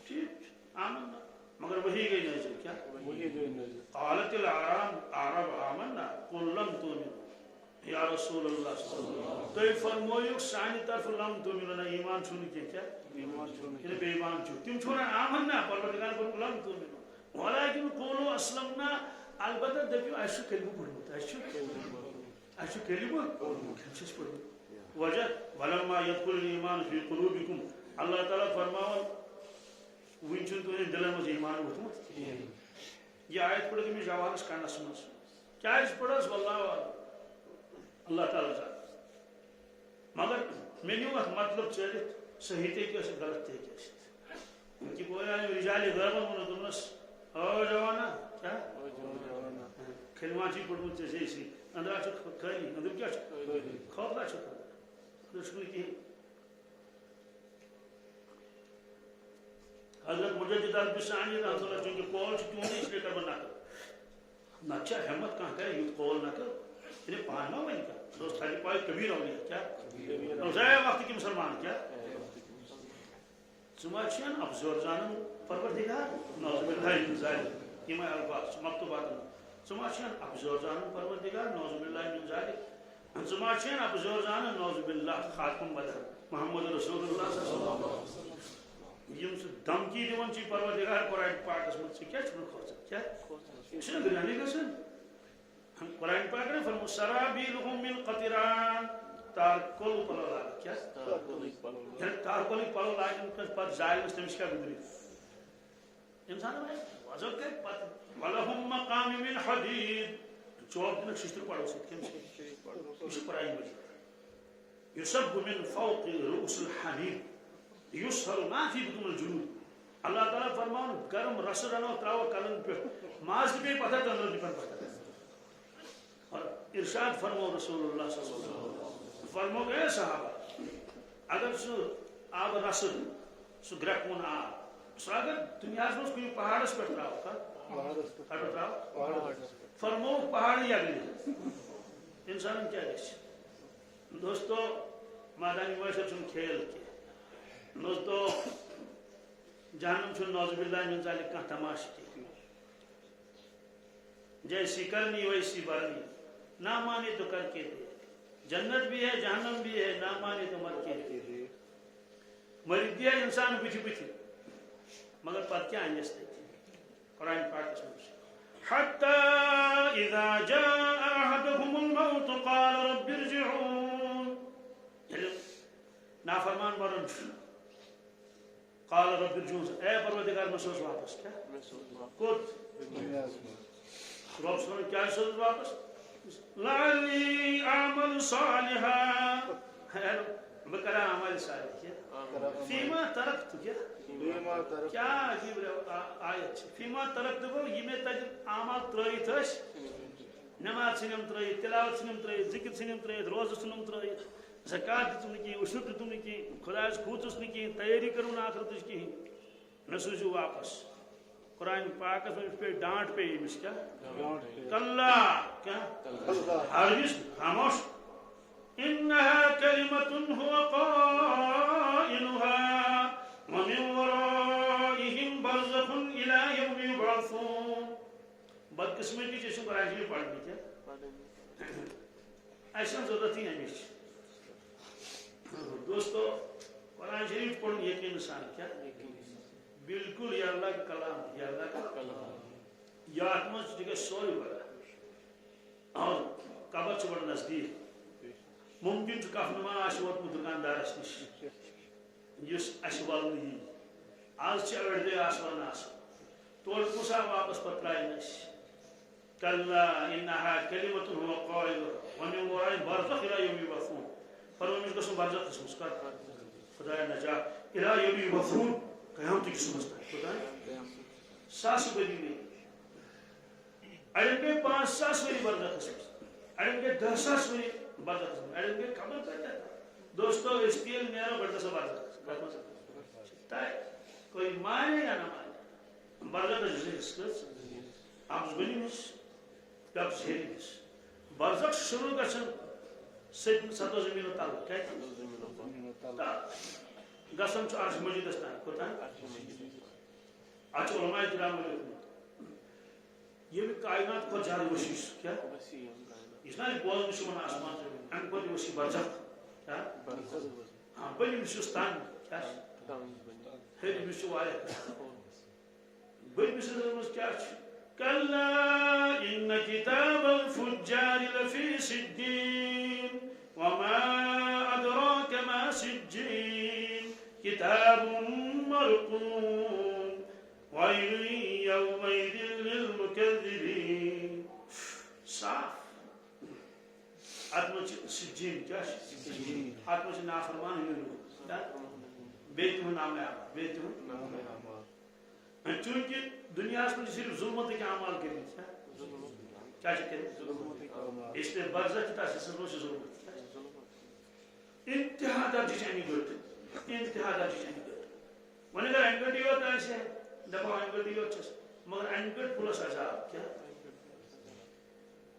ٹھیک آمنا مگر وہی گئی نظر کیا قالت العرب آمنا قل لم تؤمنوا یا رسول اللہ صلی اللہ علیہ وسلم تو فرمویو سانی طرف لم تؤمنوا ایمان چھونے کے کیا یہ بے ایمان چھو تم چھوڑا آمنا پروردگار پر لم تؤمنوا ولیکن قولوا اسلمنا البتہ دبیو ایسو کلمہ پڑھو ایسو کلمہ پڑھو وجہ ولما يدخل الایمان فی قلوبکم اللہ تعالیٰ فرماؤ ونچن تو دلن مز ایمان وتمت یہ آیت پڑھ تم جوانس کنس مز کیا پڑھس واللہ اللہ تعالیٰ جان مگر میں نیو ات مطلب چلت صحیح تے کہ غلط تے کہ کہ کوئی رجال غربن ونو دمس او جوانا کیا کھلوان چی پڑھمت ژے سی اندر خالی اندر کیا خوفلا اندر کی حضرت مجدد البسانی رحمۃ اللہ چونکہ قول کیوں نہیں اس لیے کر بنا کر نہ اچھا ہمت کہاں کرے یہ قول نہ کر انہیں پاننا ہوا نہیں کر دوست خالی پائے کبیر اولیاء کیا روزائے وقت کی مسلمان کیا سماچین ابزور زانن پروردگار نعوذ باللہ من ذالک یہ میں الفاظ مکتوبات سماچین ابزور زانن پروردگار نعوذ باللہ من ذالک سماچین ابزور زانن نعوذ باللہ خاتم بدر محمد رسول اللہ صلی اللہ علیہ وسلم یم سے دمکی دیون چی پروردگار قرآن پاکس مت سے کیا چھن کھوچا کیا چھن گرانی گسن ہم قرآن پاک نے فرمو سرابیلہم من قطران تارکل پلو لاگ کیا تارکل پلو لاگ پر زائل مستمش کا گزری انسان میں وضع کر پت ولہم مقام من حدید چوب دنک ششتر پڑھو سکت کم سے اس قرآن مجید یسب من فوق رؤس الحمید یسہر ما فی بطون الجنود اللہ تعالیٰ فرماؤن گرم رس رنو تراو کلن پہ ماز کی پہ پتہ تندر بھی پر پتہ اور ارشاد فرمو رسول اللہ صلی اللہ علیہ وسلم فرمو گئے صحابہ اگر سو آب رس سو گرکون آب سو اگر دنیا سے کوئی پہاڑس پر تراو فرمو پہاڑ یا گئی انسان کیا گئی دوستو مادانی معاشر چون کھیل کے دوستو جہنم چھو نعوذ باللہ من ذالک کہاں تماش کی جیسی کرنی ویسی برنی نہ مانے تو کر کے دے جنت بھی ہے جہنم بھی ہے نہ مانے تو مر کے دے مر دیا انسان پچھو پچھو مگر پت کیا انجس دے قرآن پاک اس میں حتی اذا جاء احدهم الموت قال رب ارجعون نافرمان برن قال رب ارجعون اے پروردگار میں سوز واپس کیا کت رب سوز کیا سوز واپس لعلی اعمل صالحا بکرہ عمل صالح فیما ترکت کیا عجیب آیت فیما ترکت گو یہ میں تجد عمل ترائیت اس نماز سنم ترائیت تلاوت سنم ترائیت ذکر سنم ترائیت روز سنم ترائیت زکات دیتم نکی اشر دیتم نکی خدا اس خوتس نکی تیاری کرون آخرتش کی نسوزو واپس قرآن پاک اس میں پہ ڈانٹ پہ امس کیا کلا کیا ہرگز خاموش انها کلمة هو قائلها ومن ورائهم برزخ الى يوم يبعثون بدقسمتی چیزوں قرآن شریف پڑھنی کیا ایسا ضرورت ہی ہمیش دوستو قرآن شریف پڑھنے ایک انسان کیا بالکل یا اللہ کا کلام یا اللہ کا کلام یا اتمنس جگہ سوئی بڑا اور قبر سے بڑا نزدیک ممکن چھ کف نما آشوات میں دکاندار اس نش یس اشوال نہیں آج چھ اڑدے آسوان آس توڑ کسا واپس پترائی نش کلا انہا کلمت ہوا قائل ومن ورائن برزخ الى یوم یبعثون فرمانش گسن برزخ اسمس کر خدای نجا الى یوم یبعثون قیامت کی سمجھتا ہے خدای ساس بری میں اڑن پہ 5 ساس بری برزخ اسمس اڑن پہ 10 ساس بری برزخ اسمس اڑن پہ قبر کر جاتا دوستو اس تیل نیرو بڑھتا سا برزخ چکتا ہے کوئی مانے یا نہ مانے برزخ اسمس اب بنی مس پیاب زہری مس برزخ شروع گژھن ستو زمین و تل کیا گژھن چھ عرش مجیدس تام کوتاہ آج علماء کرام یہ بھی کائنات کو زیادہ وسیع کیا اس نے بوزن شمن آسمان سے ان کو وسیع برزخ کیا ہاں بنی مسستان کیا ہے مسو وایا بنی مسستان کیا کلا ان کتاب الفجار لفی سجین وما ادراک ما سجین کتاب مرقوم ویل یومئذ للمکذبین صاف آتما سجین کیا آتما سے نافرمان ہوئے بیت نام بیت چونکہ دنیا میں صرف ظلمت کے اعمال کرمت کیا کر اس لیے برزخ تس ظلمت انتہا درجہ چھ گٹ انتہا درجہ چھ گٹ ون اگر انگٹی یوت آسے دپا انگٹی یوت چھس مگر انگٹ پلس عذاب کیا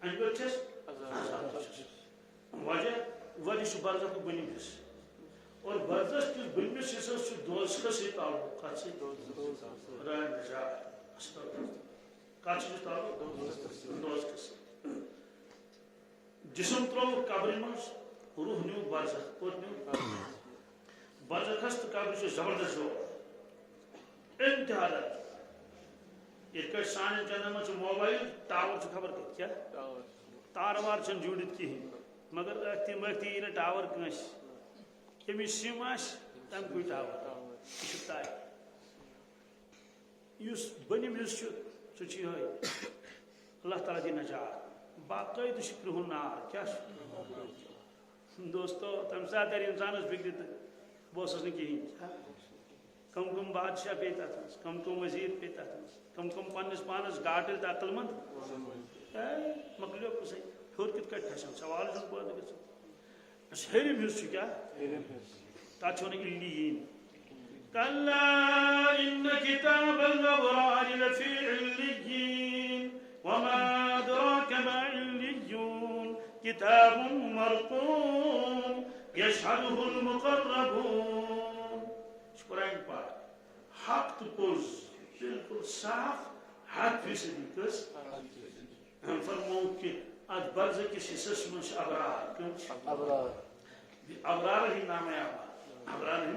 انگٹ چھس عذاب وجہ چھ برزخ بنیم حصہ اور برزخ کس بنمس حصہ چھ دوزخ سے تعلق کت سے رائے نجات کت سے تعلق دوزخ سے جسم ترو قبر مز روح نیو برزخ کوت نیو برزخس تو قبر چھ زبردست جوڑ انتہا درجہ یہ سان چندن من موبائل ٹاور خبر کیا تار وار چھ جڑت کہین مگر تم یہ نا ٹاور کنس یمس سم آس تم کوئی ٹاور یہ تائ اس بنم سہ اللہ تعالیٰ دی نجات باقاعدہ کرہن نار کیا دوستو تم سات انسانس فکر تو بہس کہین کم کم بادشاہ پی تر کم کم وزیر پی تر کم کم پنس پانس گاٹل تو عقل مند مکلیو کسے ہور کت کٹ کھسن سوال چھ پٲدٕ گژھان ہیرم حصہ کیا تات ون علیین کلا ان کتاب الابرار لفی علیین وما ادراک ما علیون کتاب مرقوم یشهده المقربون قرآن پاک حق تو پوز بالکل صاف 100% کس ہم فرمو کہ ات برزخ کس حصص من ابرار ابرار ہی نام ابرار ہی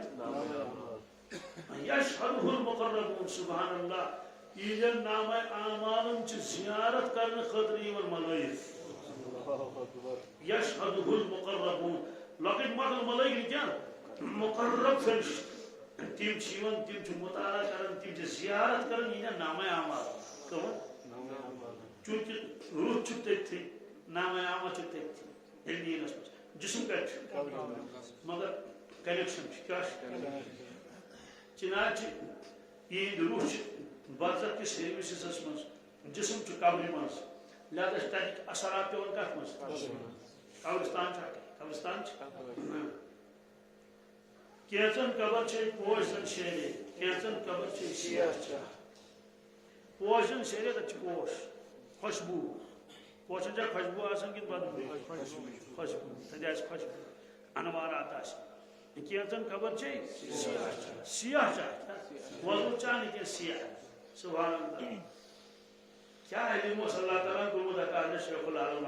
یشهده المقربون سبحان اللہ یہ نام اعمالن چ زیارت کرنے خاطر یمن ملائک یشهده المقربون لکن مگر ملائک کیا مقرب فرشت تم چیون تم مطالعہ کرن تم زیارت کرن یہ نام اعمال چونکہ روح چھ تھی نام اعمال چھ تھی علمینس جسم کٹ مگر کنیکشن کیا چنانچہ یہ روح برزخ کس ہیرمس حصس من جسم چھ قبر من لہذا تک اثرات پیون کت من قبرستان کیچن قبر چھ پوشن شیرے کیچن قبر چھ سیاہ پوشن شیرے تک پوش خوشبو پوشن جا خوشبو آسان کن بدبو خوشبو تجاز خوشبو انوارات آسان کیچن قبر چھ سیاہ چاہ وضو چاہنے کے سیاہ سبحان اللہ کیا علم صلی اللہ تعالیٰ کو مدکار شیخ العالم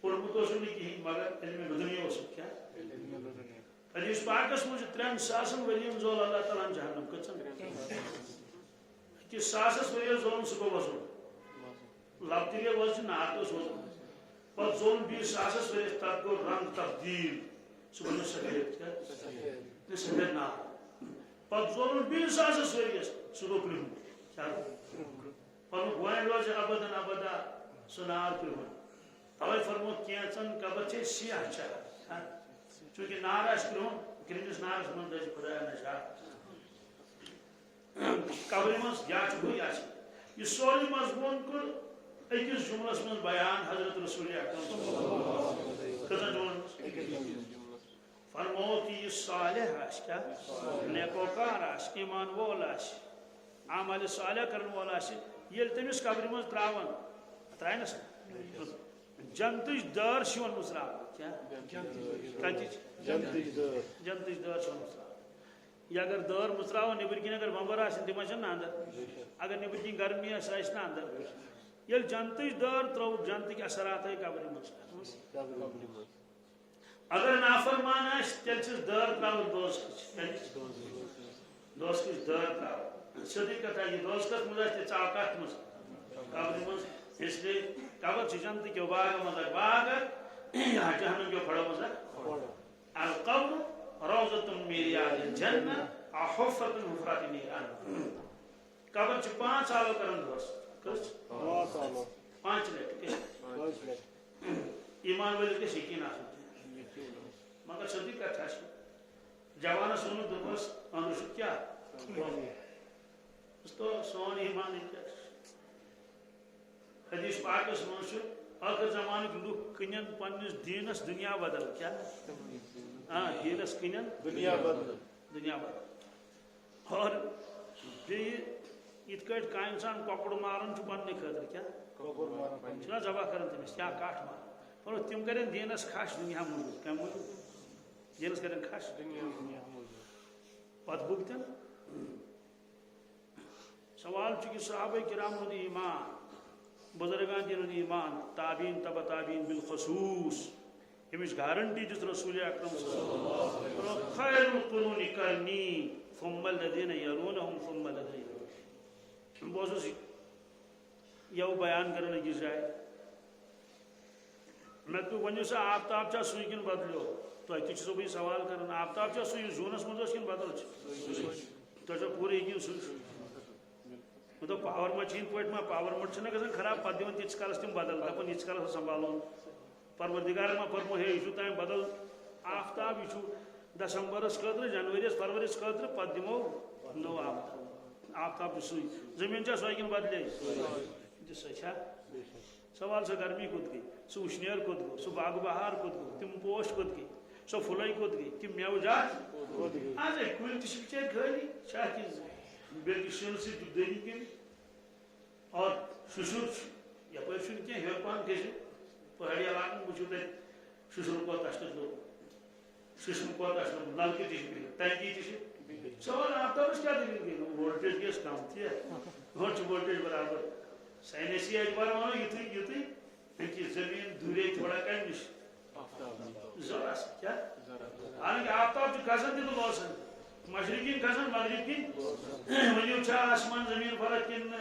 پورمت نہیں کہیں مگر علم بدنی کیا حدیث پاکس مجھ 3,000 ورین زول اللہ تعالیٰ جہنم کچن کہ 1,000 ورین زول سکو وزن لبتی لئے وزن ناتوس وزن پر زول 20,000 ورین تک کو رنگ تبدیل سکو نسکیت کیا نسکیت نا پر زول 20,000 ورین سکو پلہم کیا پر گوائن روز ابدا ابدا سنار پلہم اوے فرمود کیچن قبر چھ سیاہ چاہ چونکہ نار آس کرون گرمس نارس من دز خدا نشا قبر مز یا ہوئی آس یہ سوری مضمون کر اکس جملس من بیان حضرت رسول اکرم کتن جملس فرمود کہ یہ صالح آس کیا نیکوکار آس ایمان وول آس عمل صالح کرن وول آس یل تمس قبر مز تراون ترائنس جنتش دار شون مسرا کیا جنتش دار شون مسرا یا اگر دار مسرا ہو نبر کن اگر بمبر آسن تم نا اندر اگر نبر کن گرمی آس نا اندر یل جنتش دار ترو جنت کی اثرات ہے قبر مز اگر نافرمان آس تیل چھ دار تراو دوست کچھ دار تراو سدی کتا یہ دوست کت مز آس چاکات مز قبر مز اس لیے قبر چھ جنت کے باغ مزا باغ یہاں جہنم کے پڑا مزا القبر روضۃ من ریاض الجنہ حفرۃ من حفرات النیران قبر چھ 5 سال کرن دوست کس 5 لٹ ایمان والے کے شکین آسن مگر صدی کا ٹھاش جوانس ون دس اندر کیا تو سون ایمان حدیث پاکس من آخر زمانہ لوگ کنین پنس دینس دنیا بدل کیا دینس کنین دنیا بدل اور یہ انسان ککڑ مارن پنہ خاطر کیا ذبح کران تمس کیا کٹ ماران اور تم کریں دینس کھش دنیا موجود کم موجود دینس کریں کھش پتہ بھگتن سوال کہ صحابہ کرام ہند ایمان بزرگان دین ایمان تابعین تبع تابعین بالخصوص امس گارنٹی دس رسول اکرم صلی اللہ علیہ وسلم خیر القرون قرنی ثم الذين يلونهم ثم الذين بوزس یہ بیان کرنے کی جائے میں تو ونیو سا آفتاب چا سوئی کن بدلو تو اتنی چیزوں بھی سوال کرنا آفتاب چا سوئی زونس مزوس کن بدل تو جو پوری کن سوئی تو پاور مچین پوٹ ما پاور مٹ چھنا گژھان خراب پتہ دِوان تیٖتِس کالس تِم بدل دپان ییٖتِس کالس سنبھالون پروردگار ما فرمو ہے یہ تام بدل آفتاب یہ دسمبرس خاطر جنورس فروریس خاطر پتہ دمو نو آفتاب سوئی زمین چا سوئی کن بدلے سا سوال سا گرمی کت گئی سہ وشنیر کت گو سہ باغ بہار کت گو تم پوش کت گئی سہ پھلے کت گئی تم میو جات آج کل تہ بچار خالی بیل شن سی دری کن اور ششر یپ کی ہر پہن گھس پہاڑی علاقہ وچو تھی ششر کوت لوگ ششر کوت نلکہ تھی ٹینکی تھی سوال آفتابس کیا دلیل گئی وولٹیج گیس کم تھی وولٹیج برابر سائنسی اعتبار مانو یتھی زمین دورے تھوڑا کم نش ذرا سا کیا حالانکہ آفتاب گھسان تہ لوسان مشرقین گھسان مغرب کن ونیو آسمان زمین فرق کن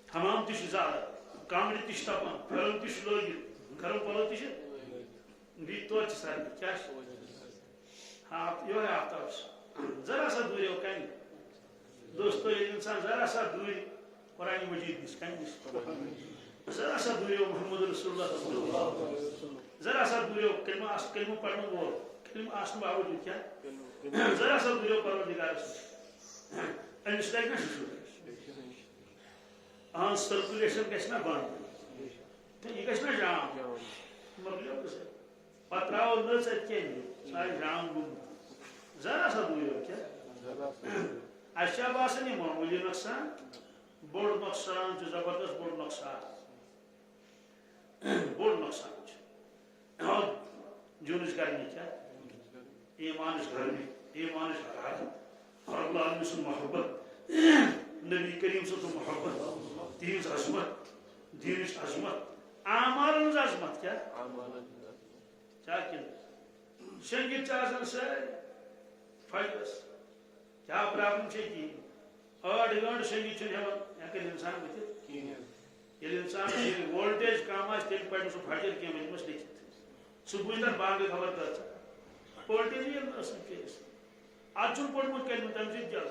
حمام تہ زیادہ کامر تہ تپان پھیرن تہ لٲگِتھ گرم پلو تہ بیٚیہِ توتہِ سردی کیا یہ آفتاب ذرا سا دوریو کم دوستو یہ انسان ذرا سا دوری قرآن مجید نش کم نش ذرا سا دوریو محمد رسول اللہ صلی اللہ علیہ وسلم ذرا سا دوریو کلمہ پڑھنے وول کلمہ آسن باوجود کیا ذرا سا دوریو پروردگار امس لگہ نا ششر اہن سرکولیشن گھس نا بند یہ گھس نا جام مکلیو پتہ ترٛاوو نٔژ اتہِ کیٚنٛہہ سُہ آسہِ جام گوٚمُت ذرا سا دوریو کیا اَسہِ چھا باسان یہِ معموٗلی نۄقصان بوٚڑ نۄقصان چھُ زبردست بوٚڑ نۄقصان اور جونٕچ گرمی کیا ایمانٕچ گرمی ایمانٕچ حرارت رب العالمین سُنٛد محبت نبی کریم سُنٛد محبت تہنٛز عظمت دینٕچ عظمت اعمالن ہٕنٛز عظمت کیا شنگت ساری فجرس کیا پرابلم کی أڑ گنٹ شنگت ہیکن انسان ورتھ یل انسان وولٹیج کم تیل پڑھ سہ فجر کی ورنس لکھت صبح تر باغ خبر کر وولٹیج ات پوڑمت کلمہ تمہ سۭتۍ کیٛاہ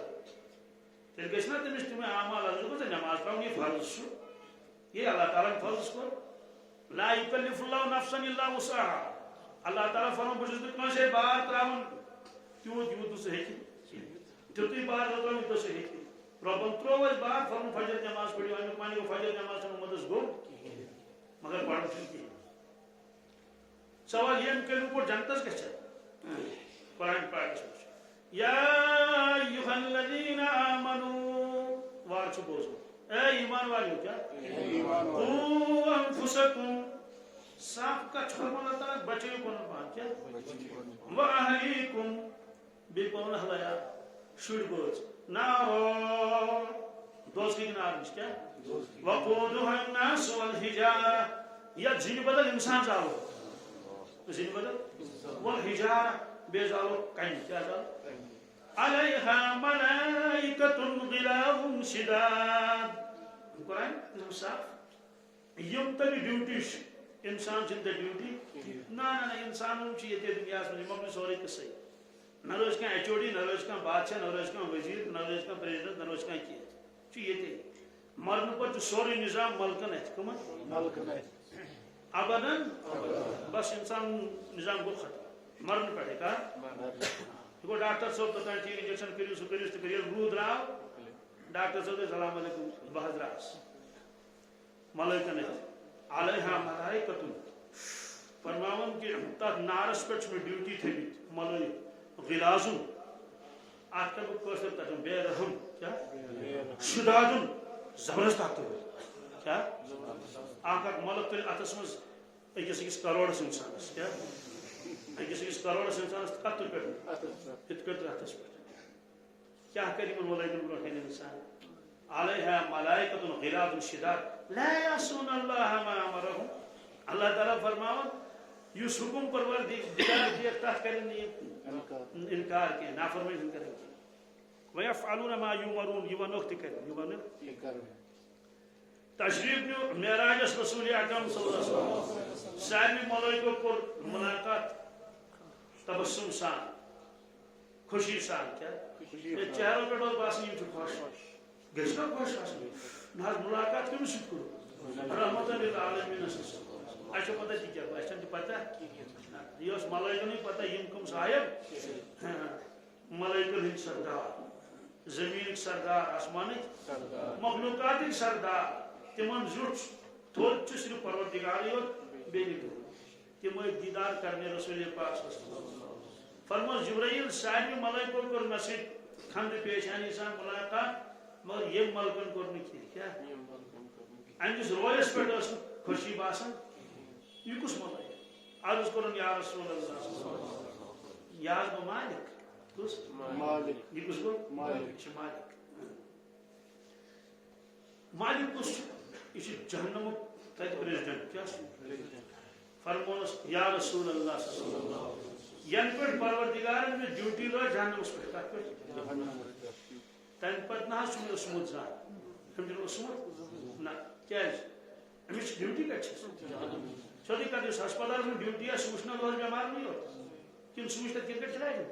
تیٚلہِ گژھِ نا تٔمِس تِمے اعمال ژٕ نٮ۪ماز پرٛاوُن یہِ فرض چھُ یہِ اللہ تعالیٰ ہن فرض کوٚر لا یکلف اللہ نفسا الا وسعها اللہ تعالیٰ فرمان بہٕ چھُس نہٕ کٲنٛسے بار ترٛاوان تیوٗت یوٗت نہٕ سُہ ہیٚکہِ تیُتُے بار رٹوان یوٗتاہ سُہ ہیٚکہِ رۄبن ترٛوو اَسہِ بار فرمون فجر نٮ۪ماز پٔرِو امیُک معنی گوٚو فجر نٮ۪ماز چھنہٕ اُمتس گوٚو مگر پرُن چھُنہٕ کِہیٖنۍ سوال ییٚمہِ کلمہٕ پٲٹھۍ جنتس گژھِ قرآن پاکس منٛز یا ایُہا الذین آمنوا وار چھُ بوزمُت اے ایمان والیو کیا قوا انفسکم صاف کتھ فرمان اللہ بچائیو پنن پان کیا واہلیکم بیٚیہِ پنُن ہلایا شُرۍ بٲژ نار دوزخٕکۍ نار نِش کیا وقودها الناس والحجارة یتھ زِنہِ بدل انسان زالو زِنہِ بدل والحجارة بیٚیہِ زالو کنہِ کیا زالو علیہا ملائکۃ غلاظ شداد قرآن صاف یم تمہ ڈیوٹی انسان چھ ڈیوٹی نا انسان یہ دنیا مکل سورے قصے نہ روز کھانا ایچ او ڈی نہ روز کھانا بادشاہ نہ روز کھانا وزیر نہ روز کھانا پریزیڈنٹ نہ روز کھانا کی یہ مرن پہ سورے نظام ملکن ات کم ابدن بس انسان نظام گو ختم مرن پہ کا گو ڈاکٹر صاحب توتان ٹھیک انجیکشن کرو سہ کرو تو کریو روح درو ڈاکٹر صاحب السلام علیکم بہ دراس ملائکن علیہا ملائکتن فرماون کہ تک نارس پہ میں ڈیوٹی تھمت ملائک غلازن ات کر بہ تک بے رحم کیا شدادن زبردست طاقتور کیا اخ ملک تل اتس مز اکس کروڑس انسانس کیا اکس کروڑس انسانس کت پہ ات پہ اتس پہ کیا کر ملائکن برو انسان علیہا ملائکتن غلازن شداد لا یعصون اللہ ما امرهم اللہ تعالیٰ فرماون یس حکم پروردگار دیکھ تتھ کرن انکار کی نافرمانی کرن ویفعلون ما یؤمرون یہ ونوک تہ کرن تشریف نیو معراجس رسول اکرم صلی اللہ علیہ وسلم سارے ملائکو کور ملاقات تبسم سان خوشی سان کیا چہروں پہ باسان یہ خوش گھس نا خوش آ ملاقات کمس سب کرو رحمت للعالمین اچھا پتہ کیا اچھا پتہ یہ ملائکن پتہ یم کم صاحب ملائکن ہند سردار زمین سردار آسمان مخلوقات سردار تمن زٹ تھوڑ صرف پروردگار یوت بیٚیہِ تم دیدار کرنے رسول پاک فرموس جبرائیل سارے ملائکو کور مے سۭتۍ خند پیشانی سان ملاقات مگر یم ملکن کور نہٕ کیا امس رویس پہ خوشی باسان یہ کس ملائک عرض کرن یا رسول اللہ یا گو مالک کس مالک یہ کس گو مالک مالک کس یہ جہنم تت پریزیڈنٹ کیا فرمونس یا رسول اللہ صلی اللہ علیہ وسلم ین پہ پروردگارن میں ڈیوٹی لو جہنمس پہ کت پہ تمہ پتہ نہ چھ اسمت زان تم اسمت نہ کیاز امس ڈیوٹی کت سیودی کت اس ہسپتال میں ڈیوٹی آس وچنا دور بیمار نہیں ہو کن سہ وچ تک کرکٹ چلائے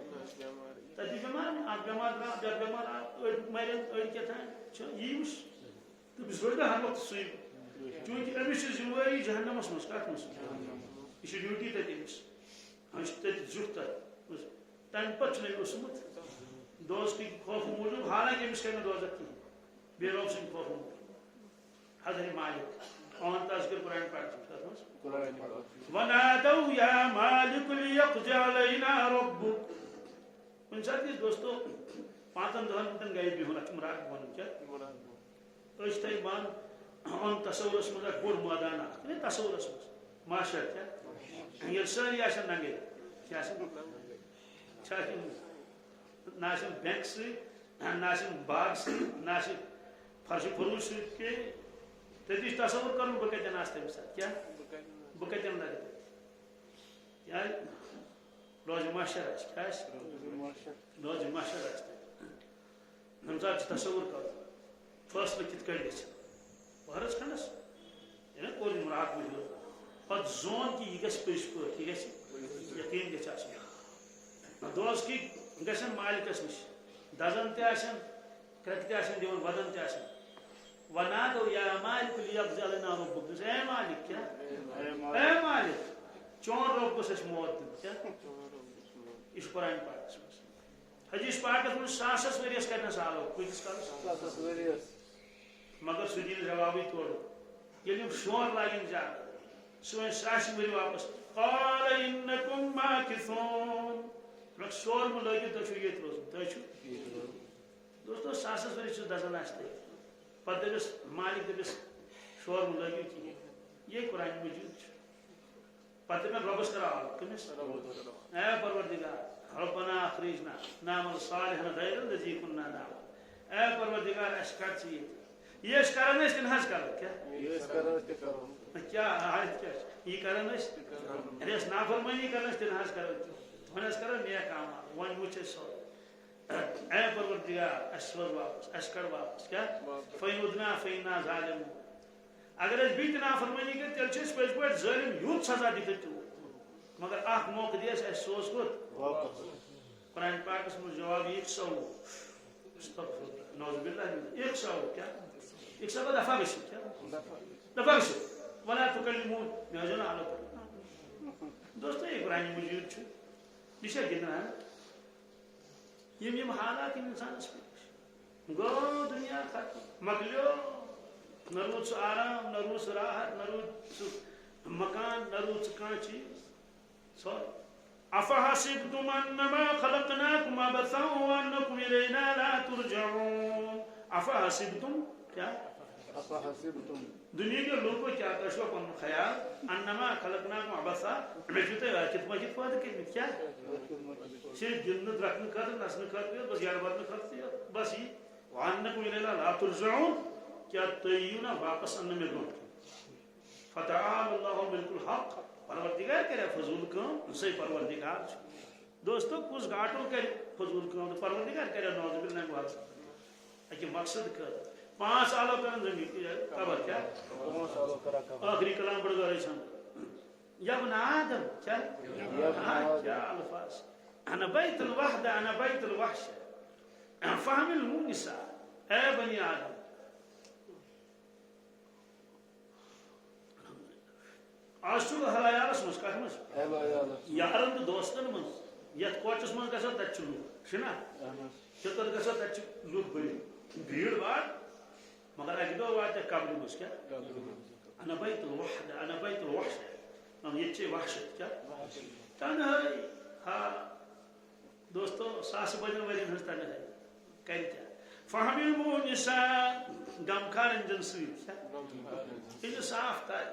تب بیمار اک بیمار بیاکھ بیمار مرن اڑ کتان یہ وچ تمس روز ہر وقت سی چونکہ امس ذمہ جہنمس مز کت مز یہ ڈیوٹی تک امس تت زٹ تک تمہ پتہ اوسمت دوز کی خوف موجود حالانکہ امس کر دوزت کی بے روب سن خوف موجود حضرت مالک اون تذکر قرآن پاک ونادوا یا مالک لیقضی علینا ربک کن سات دوستو 5-10 منٹن گئی بہن ات مراد ون کیا اس تھی بان ان تصورس مز بوڑ میدان تصورس مز معاشر کیا یہ ساری آسان ننگے کیا نہ بینک سی نہ باغ سی نہ فرش فروش سی کہ تیس تصور کرن بہ کتن آس تمہ سات کیا بہ کتن لگہ کیا روز معاشر آس کیا روز معاشر آس تمہ سات تصور کر فیصلہ کت کڑ گھس وہرس کھنڈس یہ کور مراد موجود پتہ زون کہ یہ گھس پز پہ یہ گھس یقین گھس آسن دوس کی گھن مالکس نش دزن تن کرک تن دون ودن تن ونادو یا مالک لیقضی علینا ربک اے مالک کیا اے مالک چون رب گوس اس موت دن کیا یہ قرآن پاک حدیث پاکس من ساسس ورس کرنا سالو کتس کالس مگر سہ دین جوابی توڑ یل شور لاگن زیادہ سہ ساس وری واپس قال انکم ماکثون شور میں لگی تو یہ روزن تو دوستو ساسس ورس دزن آستے پتہ دس مالک دس شور میں لگی کی یہ قرآن مجید پتہ میں ربس کرا کمس اے پروردگار ربنا اخرجنا نعمل صالحا غیر الذی كنا نعمل اے پروردگار اس کر چیے یہ اس کرن اس کن حج کر کیا یہ اس کرن کیا حج کیا یہ کرن اس ریس نافرمانی کرن اس کن حج کر ونس کر نیک عمل ون وچ سو اے پروردگار اسور واپس اسکر واپس کیا فیودنا فینا ظالم اگر اس بیت نافرمانی کر تیل چھ پز پٹ ظالم یوت سزا دت مگر اخ موقع دیس اس سوز کت قرآن پاک میں جواب 100 نعوذ باللہ 100 کیا 100 دفعہ گژھِ کیا دفعہ گژھِ ولا تکلمون مے جنا دوستو یہ قرآن مجید یہ گندان یم حالات انسانس پیش گو دنیا ختم مکلیو نہ روٗد سُہ آرام نہ روٗد سُہ راحت نہ روٗد سُہ مکان نہ روٗد سُہ کانٛہہ چیٖز سورُے افحسبتم انما خلقناكم عبثا وانكم الينا لا ترجعون افحسبتم کیا افحسبتم دنیا کے لوگوں کیا تشو پن خیال انما خلقناكم عبثا میں جوتے کت مجد فاد کے کیا صرف جنت رکھنے کر نسن کر بس یار بات کر بس یہ وانكم الينا لا ترجعون کیا تیونا واپس ان میں گون فتعال الله الملك الحق پروردگار کرے فضول کام سی پروردگار دوستو کس گاٹو کرے فضول کام تو پروردگار کرے نوز باللہ واس اکی مقصد کر 5 سالوں کرن زمین کی قبر کیا آخری کلام پڑھ گئے چھن یا ابن آدم کیا کیا الفاظ انا بیت الوحدہ انا بیت الوحش فهم المونسا اے بنی آدم آج حلایالس مز کت مز یارن تو دوستن مز یت کوچس مز گھان تت لوگ تت گھان تت لوگ بری بھیڑ باڑ مگر اکہ دہ وات قبر مز کیا انا بیت الوحدہ انا بیت الوحش یہ وحشت کیا تنہائی ہاں دوستو ساس بدن ورین ہز تنہائی کر کیا فہم المونسا غم کھارن جن سیت کیا یہ صاف تھا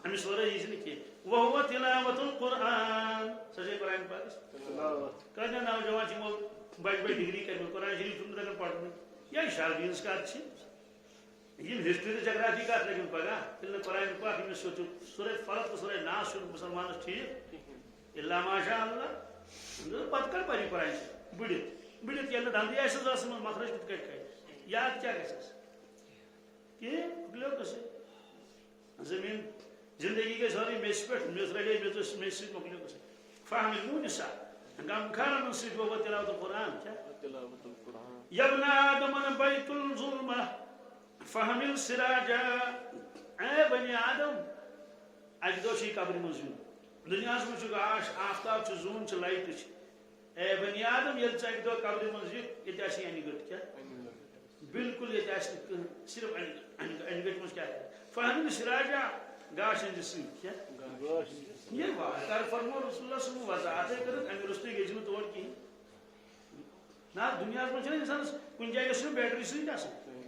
امس ورے یہ کی وہ تلاوت القرآن سچے قرآن پاک کہنا نوجوان چھ بڑ بڑ ڈگری کر قرآن شریف تم تک پڑھنے یا شاربینس کا اچھی یہ ہسٹری جغرافی کا لیکن پگا پھر قرآن پاک میں سوچو سورہ فلق سورہ ناس مسلمان ٹھیک الا ماشاء اللہ پت کر پری قرآن بڑت بڑت یہ دندی ایسے دس مخرج کت کٹ یاد کیا گھس کہ گلو کسے زمین زندگی کے ساری میس پہ میس رڑے میس سے مکلیو کسے فهم المونسا غم کھانا نصیب و تلاوت القرآن کیا تلاوت القرآن یا ابن آدم انا بیت الظلمہ فهم السراج اے بنی آدم اک دو چھ قبر مزون دنیا میں چھ آش آفتاب چھ زون چھ لائٹ چھ اے بنی آدم یل چھ اک دو قبر مز یہ اسی انی گٹ کیا بالکل یہ صرف انی گٹ مز کیا فهم السراج گاش جسم کیا یہ بات کر فرمو رسول اللہ صلی اللہ علیہ وسلم وضاحت کرت رستے گیج میں توڑ کی نا دنیا میں چھ انسان کن جائے گژھِ بیٹری سۭتۍ آسان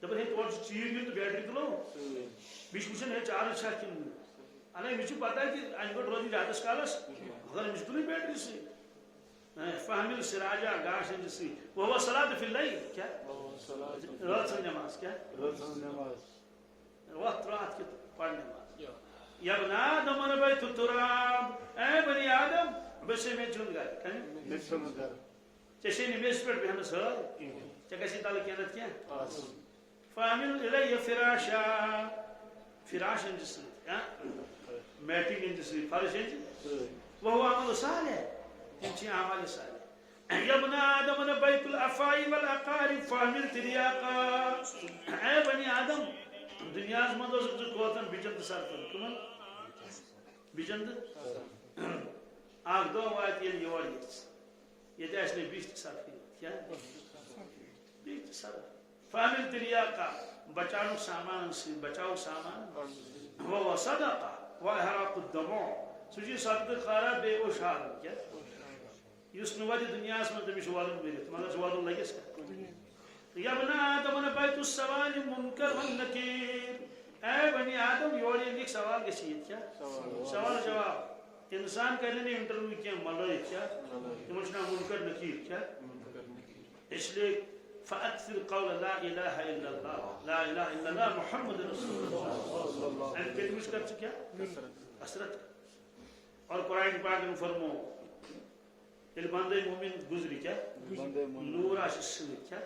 دپان ہے تور چیٖر نیو تو بیٹری تُلو بیٚیہِ چھُ وٕچھان ہے چارج چھا کِنہٕ انا أمِس چھُ پتہ کہِ اَمہِ گوٚو روزِ راتس کالس مگر أمِس چھُ تُلٕنۍ بیٹری سۭتۍ فهم السراجا گاش سۭتۍ وهو صلاة في الليل کیا رات سن نماز کیا وقت رات کی پڑھنے والا یا ابن آدم انا بیت التراب اے بنی آدم بسے میں چون گا چشے نمیس پر بہن سر چکسی تال کینت کیا فامل الی فراشا فراش انجس میٹنگ انجس فرش انجس وہو عمل صالح انچی عمل صالح یا ابن آدم انا بیت الافائی والاقارب فامل تریاقا اے بنی آدم دنیا مند کوتن بچند سر کر کمن بچند اخ دو وات یل یور یہ اس نے 20 سر کیا 20 سر فامل تریاقا بچاؤ سامان سے بچاؤ سامان وہ صدقہ واحراق الدموع سجی صدقہ خارا بے اوشار کیا یس نوادی دنیا مند تمش والن میرت مگر والن لگس یا ابن آدم انا بیت السوال منکر والنکیر اے بنی آدم یوڑی ایک سوال گسیت کیا سوال جواب انسان کرنے نے انٹرویو کیا ملائے کیا تمچنا منکر نکیر کیا اس لیے فأكثر قول لا إله إلا الله لا إله إلا الله محمد رسول الله ان کے مش کر کیا کثرت اور قرآن پاک میں فرمو یہ بندے مومن گزری کیا نور آشس کیا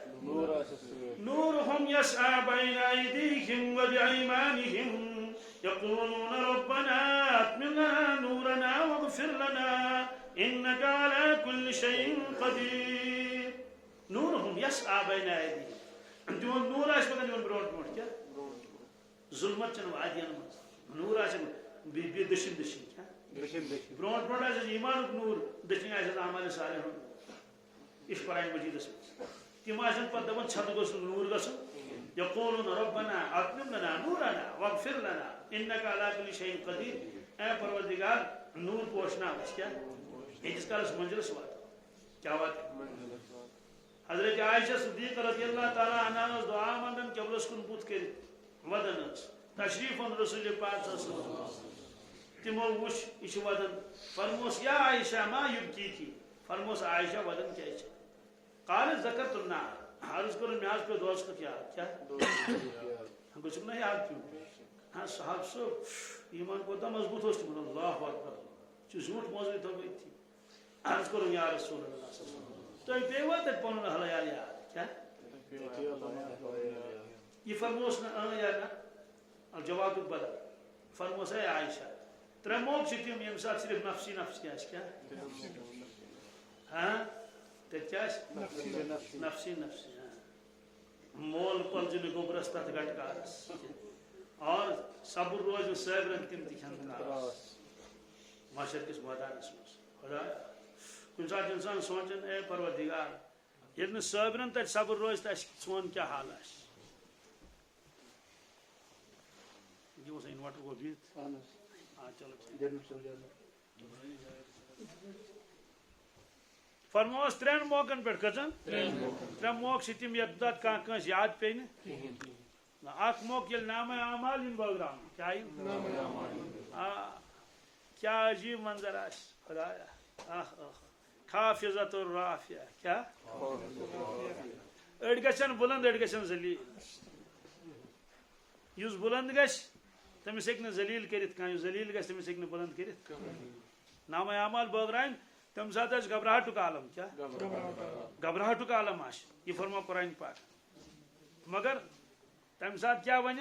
نورهم يسعى بين أيديهم وبأيمانهم يقولون ربنا أتمم لنا نورنا واغفر لنا إنك على كل شيء قدير نورهم يسعى بين أيديهم دون نور آش بگن دون برونٹ موٹ کیا ظلمت چن وادیان من نور آش بی دشن کیا برونٹ موٹ آش ایمان نور دشن آش عمل صالح یہ قرآن مجیدس تم آن پہ دپان چھت گوس نور گھن یقولون ربنا اتمم لنا نورنا واغفر لنا انك على كل شيء قدير اے پروردگار نور پوشنا کیا یتس کالس منزلس وات کیا وات حضرت عائشہ صدیقہ رضی اللہ تعالی عنہا دعا منگن قبلس کن بت کر ودن تشریف رسول پاک صلی اللہ علیہ وسلم تمو وش یہ ودن فرموس یا عائشہ ما یبکی تھی فرموس عائشہ ودن کیا قال ذکرت النار عرض کرو میں آج پہ دوست کا کیا ہم کو چکنا یاد کیوں ہاں صاحب صاحب ایمان کو تا مضبوط ہو سکتا اللہ اکبر چو جھوٹ موضوع تو گئی تھی عرض کرو یا رسول اللہ صلی اللہ علیہ وسلم تو ایک پیوا تک پانو حل یاد کیا یہ فرموس نہ یا نہ الجواب بدل فرموس ہے عائشہ ترے موقع چھتیم یم ساتھ صرف نفسی نفسی کیا ہاں نفسی نفسی مول پلجن گوبرس تک گٹکارس اور صبر روز صبرن تم تکھنکارس معاشر کس میدانس مز خدا کن سات انسان سوچن اے پروردگار یل صبرن تک صبر روز تو سون کیا حال آس یہ انورٹر کو بہت ہاں چلو فرموس ترین موقعن پہ کچن ترے موقع تم یت کنس یاد پی اخ موقع یل نام اعمال ان بغرام کیا عجیب منظر آس خدایا خافضۃ الرافعہ کیا اڑ گژھن بلند اڑ گژھن ذلیل یس بلند گژھِ تمس ہیکہ ذلیل کرت کانٛہہ یس ذلیل گژھِ تمس ہیکہ بلند کرت نام اعمال بغرام تم سات گھبراہٹ عالم کیا گھبراہٹ عالم آس یہ فرما قرآن پاک مگر تم سات کیا ون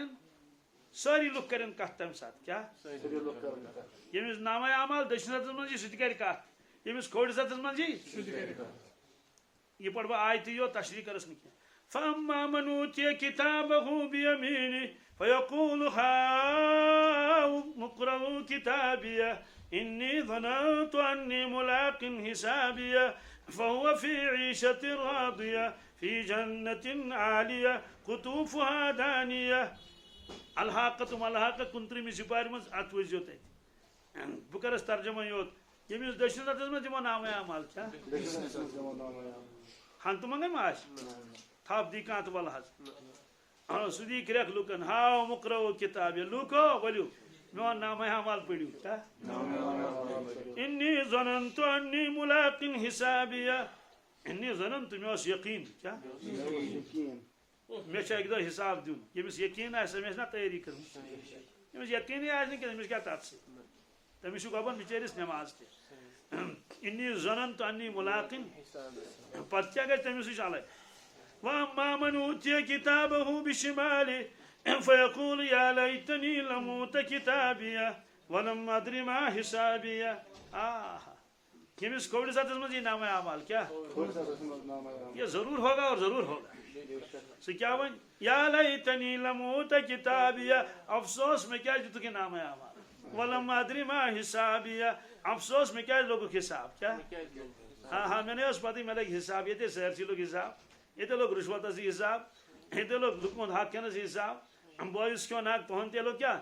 ساری لوگ کرن کت تم سات کیا یمس نام اعمال دشن ہاتس من سہ کر کت یمس کھوڑس ہاتس من یہ پڑھ بہ آیت یوت تشریح کرس نہ فاما من اوتی کتابه بیمینہ فیقول هاؤم اقرؤوا کتابیہ إني ظننت أني ملاق حسابية فهو في عيشة راضية في جنة عالية قطوفها دانية الحاقة ملحاقة كنتري من سپار من اتوز يوت بكرس ترجمة يوت يميز دشن رتس من دمو نام اعمال کیا ہن تو منگن ماش تھاپ دی کانت والحظ سدی کرک لوکن ہاو مقرؤ کتاب لوکو ولو میون نام اعمال پڑھو انی ظننت انی ملاق حسابیہ انی ظننت مے یقین کیا مے ایک دہ حساب دن یمس یقین آس مے نا تیاری کرم یمس یقین آس نا تمس کیا تر سی تمس گبن بچارس نماز تہ انی ظننت انی ملاق پتہ کیا گژھِ تمس نش الگ واما من اوتی کتابه بشماله فيقول يا ليتني لم اوت كتابيه ولم ادري ما حسابيه کمس کوڑ ساتھ من یہ نام اعمال کیا یہ ضرور ہوگا اور ضرور ہوگا سو کیا ون یا لیتنی لم اوت کتابیہ افسوس میں کیا دیتو کہ نام اعمال ولم ادری ما حسابیہ افسوس میں کیا لوگوں حساب کیا ہاں میں نے اس پتہ میں لگ حساب یہ تھے سہرسی لوگ حساب یہ لوگ رشوت سے حساب یہ لوگ لکمن حق کے حساب بوائز کیوں ناک پہن تے لوگ کیا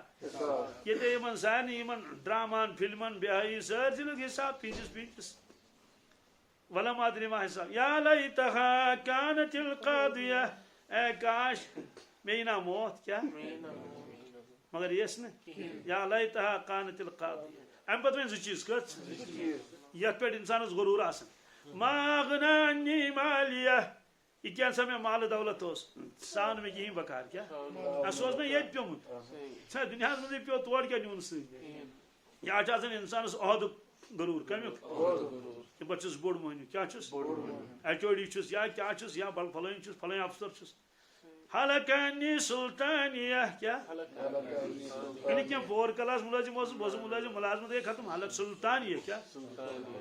یہ تے یمن سارے یمن ڈرامان فلمن بیاہی سارے لوگ حساب پیچس پیچس ولم ادری ما حساب یا لیتہا کانت القاضیہ اے کاش میں نا موت کیا مگر یس نا یا لیتہا کانت القاضیہ ام پتہ ون سہ چیز کت یت پہ انسانس غرور آسان ما اغنی عنی مالیہ یہ کیا سا میں مال دولت سان میں کہیں بکار کیا سوز میں یہ پیومت دنیا میں پیو توڑ کیا نیون سی یہ آج انسانس عہد غرور کمیک کہ بہ چھس بوڑ مہنیو کیا چھس ایچ او ڈی چھس یا کیا چھس یا بل فلانی چھس فلانی افسر چھس حلقانی سلطانیہ کیا یعنی کیا فور کلاس ملازم اس بوز ملازم ملازمت گئی ختم حلق سلطانیہ کیا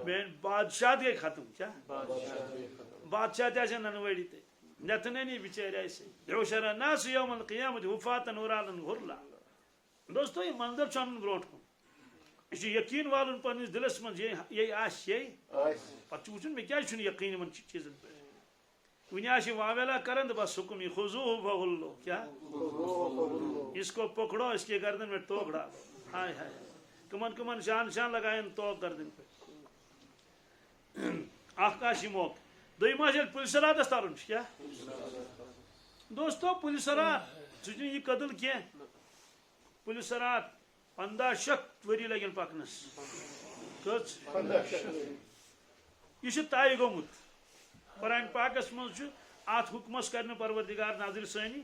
میں بادشاہ گئی ختم کیا بادشاہ تے ننوڑی تے نتننی بچارے ایسے یوشر الناس یوم القیامت حفاتا عرالا غرلا دوستو یہ منظر چھن بروٹ کن یہ یقین والن پنس دلس من یہ پتہ وچن مے کیا یقین ان چیزن پہ ون واویلا کرن تو بس حکم یہ خضوہ فغلو کیا اس کو پکڑو اس کے گردن میں ٹوک ڈالو ہائے ہائے کمن کمن شان شان لگائن توک گردن پہ آکاشی موقع دویما پولیس راتس ترن کیا دوستو پولیس رات یہ قتل کی پولیس رات 1500 وری لگن پکنس کچھ یہ طے گومت قرآن پاکس مز ات حکمس کرنے پروردگار ناظر ثانی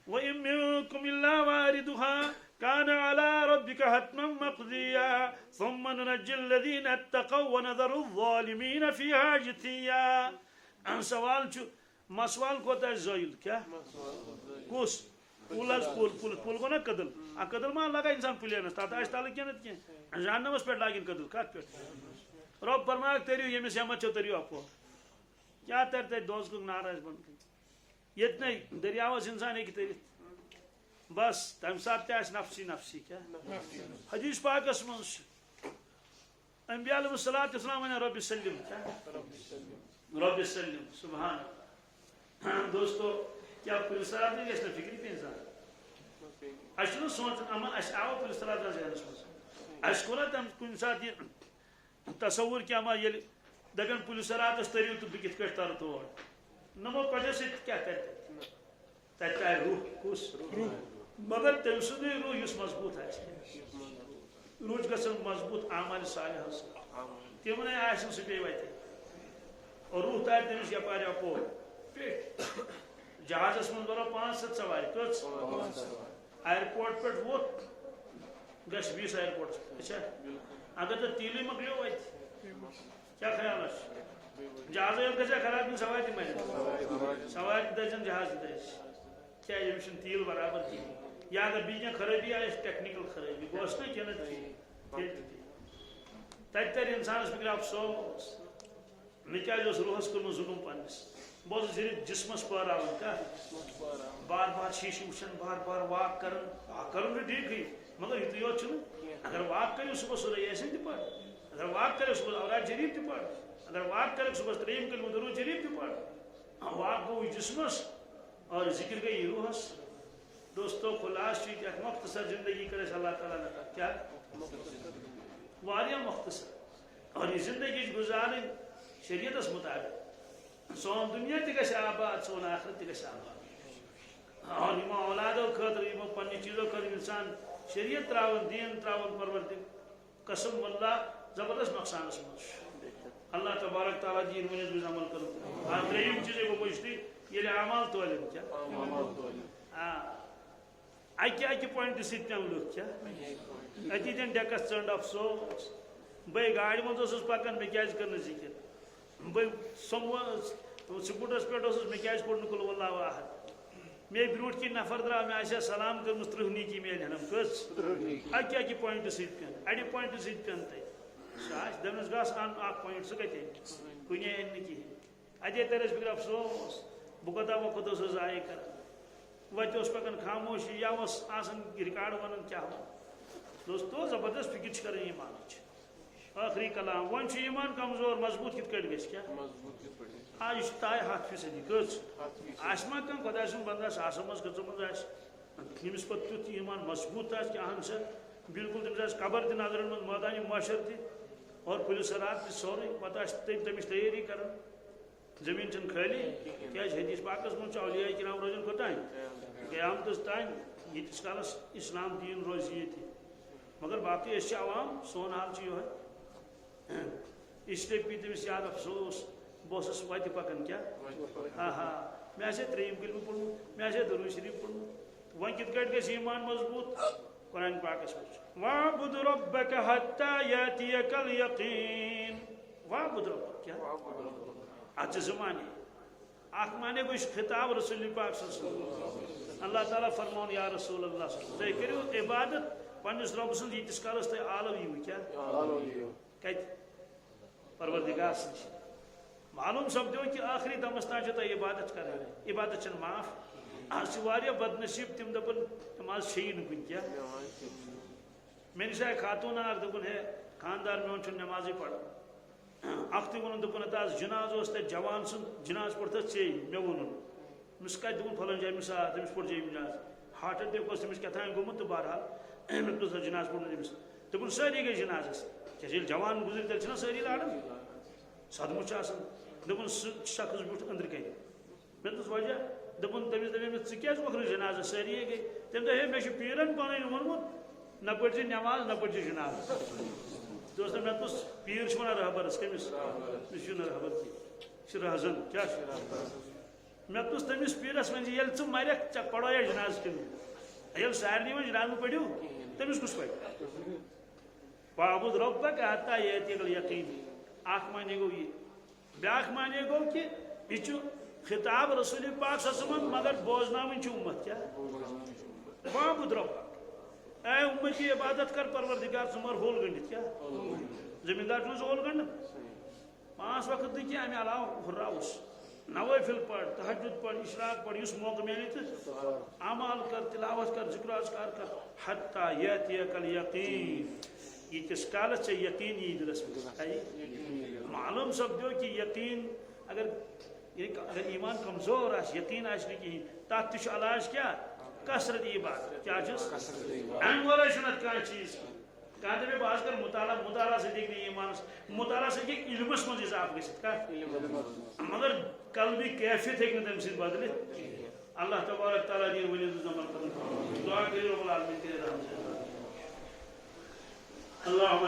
وَإِن مِّنكُمْ إِلَّا وَارِدُهَا كَانَ عَلَى رَبِّكَ حَتْمًا مَّقْضِيًّا ثُمَّ نُنَجِّي الَّذِينَ اتَّقَوْا وَنَذَرُ الظَّالِمِينَ فِيهَا جِثِيًّا سوال مسوال کوتا زائل کیا کس پل گو نا قدل قدل ما لگا انسان پلینس تات آس تل کی جہنمس پہ لاگن قدل کت پہ رب فرماک تریو یمس ہمت چو تریو اپو کیا تر تر دوست کو ناراض بن یتنے دریاوس انسان ہیکہ ترت بس تم سات تہ نفسی نفسی کیا حدیث پاکس من انبیاء علیہ الصلوۃ والسلام ون رب سلم کیا رب سلم سبحان اللہ دوستو کیا پولیس رات نہیں گھس فکری پہ انسان اچھا سوچ امن اس آو پولیس رات ذہنس مز اس کو تم کن سات یہ تصور کیا ما یل دگن پولیس رات تریو تو بہ کت پہ تر تور نمو پجہ ست کیا کرتے تت آئے روح کس روح مگر تم سند روح اس مضبوط روح گھن مضبوط اعمال صالحہ تم آن سہ پی وتہ اور روح تار تمس یپار اپور پیٹ جہازس من برو 500 سوار کچھ ایئرپورٹ پہ ووت گھس بیس ایئرپورٹ اچھا اگر تو تیلی مکلیو وت کیا خیال جہاز گھا خراب کن سوار تہ مر سوار دزن جہاز دز کیا یہ تیل برابر کہین یا اگر بیچ خرابی آئے ٹیکنیکل خرابی گوس نا کھیل تت تر انسانس فکر افسوس مے کیا روحس کورمت ظلم پنس بہت صرف جسمس پاراون کیا بار بار شیشہ وچان بار بار واک کرن ٹھیک مگر یہ یوت اگر واک کرو صبح سورہ یاسین تہ پڑھ اگر واک کرو صبح اوراد شریف تہ پڑھ اگر واک کرو صبح تریم کلمہ درود شریف تہ پڑھ واک گو جسمس اور ذکر گئی روحس دوستو خلاص چیز ایک مختصر زندگی کرے اللہ تعالیٰ نے کیا واریاہ مختصر اور یہ زندگی گزارن شریعتس مطابق سون دنیا تہ گژھِ آباد سون آخرت تہ گژھِ آباد اور یمو اولادو خاطر یمو پنہ چیزو خاطر انسان شریعت تراون دین تراون پروردگار قسم واللہ زبردست نقصانس مز اللہ تبارک تعالیٰ دین ونس مز عمل کرو تریم چیز گو مشتی ییٚلہِ اعمال تولن کیا اکہ اکہ پوائنٹ ست پین لکھ کیا اتی دن ڈیکس ژنڈ افسوس بے گاڑی مز پکان مے کیاز کر ذکر بے سکوٹرس پہ مے کیاز کوٚر نہٕ قل واللہ احد مے بروٹ کی نفر درا مے آسیا سلام کرمس 30 نیکی میل ہنم کس اکہ اکہ پوائنٹ ست پین اڑِ پوائنٹ ست پین تہ دمس گاس ان اکھ پوائنٹ سہ کتے کنے این نہ کہین اتے ترس فکر افسوس بہ کوتاہ وقت ضائع کر وتہ پکان خاموشی یا آسان ریکارڈ ونان کیا دوستو زبردست فکر کر ایمان آخری کلام ون ایمان کمزور مضبوط کت کٹ گھس کیا یہ تائے 100% کچھ آسما کم خدا سن بندہ ساسو مز کھچمت آمس پہ تیت ایمان مضبوط کہ اہم سا بالکل تمس قبر تہ نظر من میدان معاشر تہ اور پولیس رات تہ سورے پتہ تمس تیاری کر زمین چن خالی کیا حدیث پاکس من اولیاء کرام روزن کوتان قیامتس تان یتس کالس اسلام دین روز یہ مگر باقی اس عوام سون حال یہ اس لیے پی تمس یاد افسوس بہس وتہ پکان کیا مے آسے تریم کلمہ پوڑمت مے آسے درود شریف پوڑمت ون کت کٹ گژھِ ایمان مضبوط قرآن پاکس مجھ وَاعْبُدْ رَبَّكَ حَتَّى يَأْتِيَكَ الْيَقِينُ وَاعْبُدْ رَبَّكَ کیا اچھا زمانے اخ مانے کو خطاب رسول پاک صلی اللہ علیہ وسلم اللہ تعالیٰ فرمون یا رسول اللہ صلی اللہ علیہ وسلم کرو عبادت پنس رب سن یتس کالس تہ عالو یو کیا کت پروردگار سن معلوم سپدو کہ آخری دمس تان تہ عبادت کران عبادت چھ معاف آج واریاہ بد نصیب تم دپن تم آز چھ کن کیا میں نش آئی خاتون اخ دپن ہے خاندار میون چھ نمازی پڑھان اخ تہ وون دپن تاز جناز اس تے جوان سن جناز پڑھتا چی مے وونن مس کت دپن پھلن جائے مس تمس پڑھ جی جناز ہارٹ اٹیک اس تمس کتھان گومت تو بہرحال مے تو جناز پڑھن تمس دپن ساری گئی جنازس کیازِ جوان گزر تیل چھنا ساری لاران صدمہ چھ آسان دپن شخص بیوٹھ اندر کنے مے دوس وجہ دپن تمس دپے مے ژٕ کیازِ وکھ جنازس ساری گئی تم دپے مے چھ پیرن پنن وونمت نہ پڑھ نماز نہ پڑھ جناز دوست مے دوس پیر چھ ونان رہبرس کمس مے چھ رہبر چھ رہزن کیا مے دوس تمس پیرس ون یل ژٕ مرک ژے پڑھویا جناز کن یل سارنی ون جناز پڑھو تمس کس پڑھ وَاعْبُدْ رَبَّكَ حَتَّى يَأْتِيَكَ الْيَقِينُ اخ معنی گو یہ بیاکھ معنی گو کہ یہ خطاب رسول پاک صلی اللہ علیہ وسلم مگر بوزناون چھ امت کیا وَاعْبُدْ رَبَّكَ اے امتی عبادت کر پروردگار سمر ہول گنڈت کیا زمیندار چھ ہول گنڈ 5 وقت نہیں کیا ہمیں علاوہ ہراؤس نوافل پڑھ تہجد پڑھ اشراق پڑھ اس موقع میں نہیں اعمال کر تلاوت کر ذکر اذکار کر حتی یاتیک الیقین یہ کس کالت سے یقین یہ دلس میں معلوم سپدو کہ یقین اگر ایمان کمزور آس یقین آس نہیں تات تش علاج کیا کثرت عبادت کیا چیز ام ورائے چھنت کانٛہہ چیز کہاں دے باز کر مطالعہ سے دیکھ نہیں ایمان مطالعہ سے کہ علمس مز اضافہ گژھت کا مگر قلبی کیفیت ہیکہ نہ تم سۭتۍ بدلت اللہ تبارک تعالیٰ دین ولید الزمان کرن دعا کریو رب العالمین کرے رحم اللہ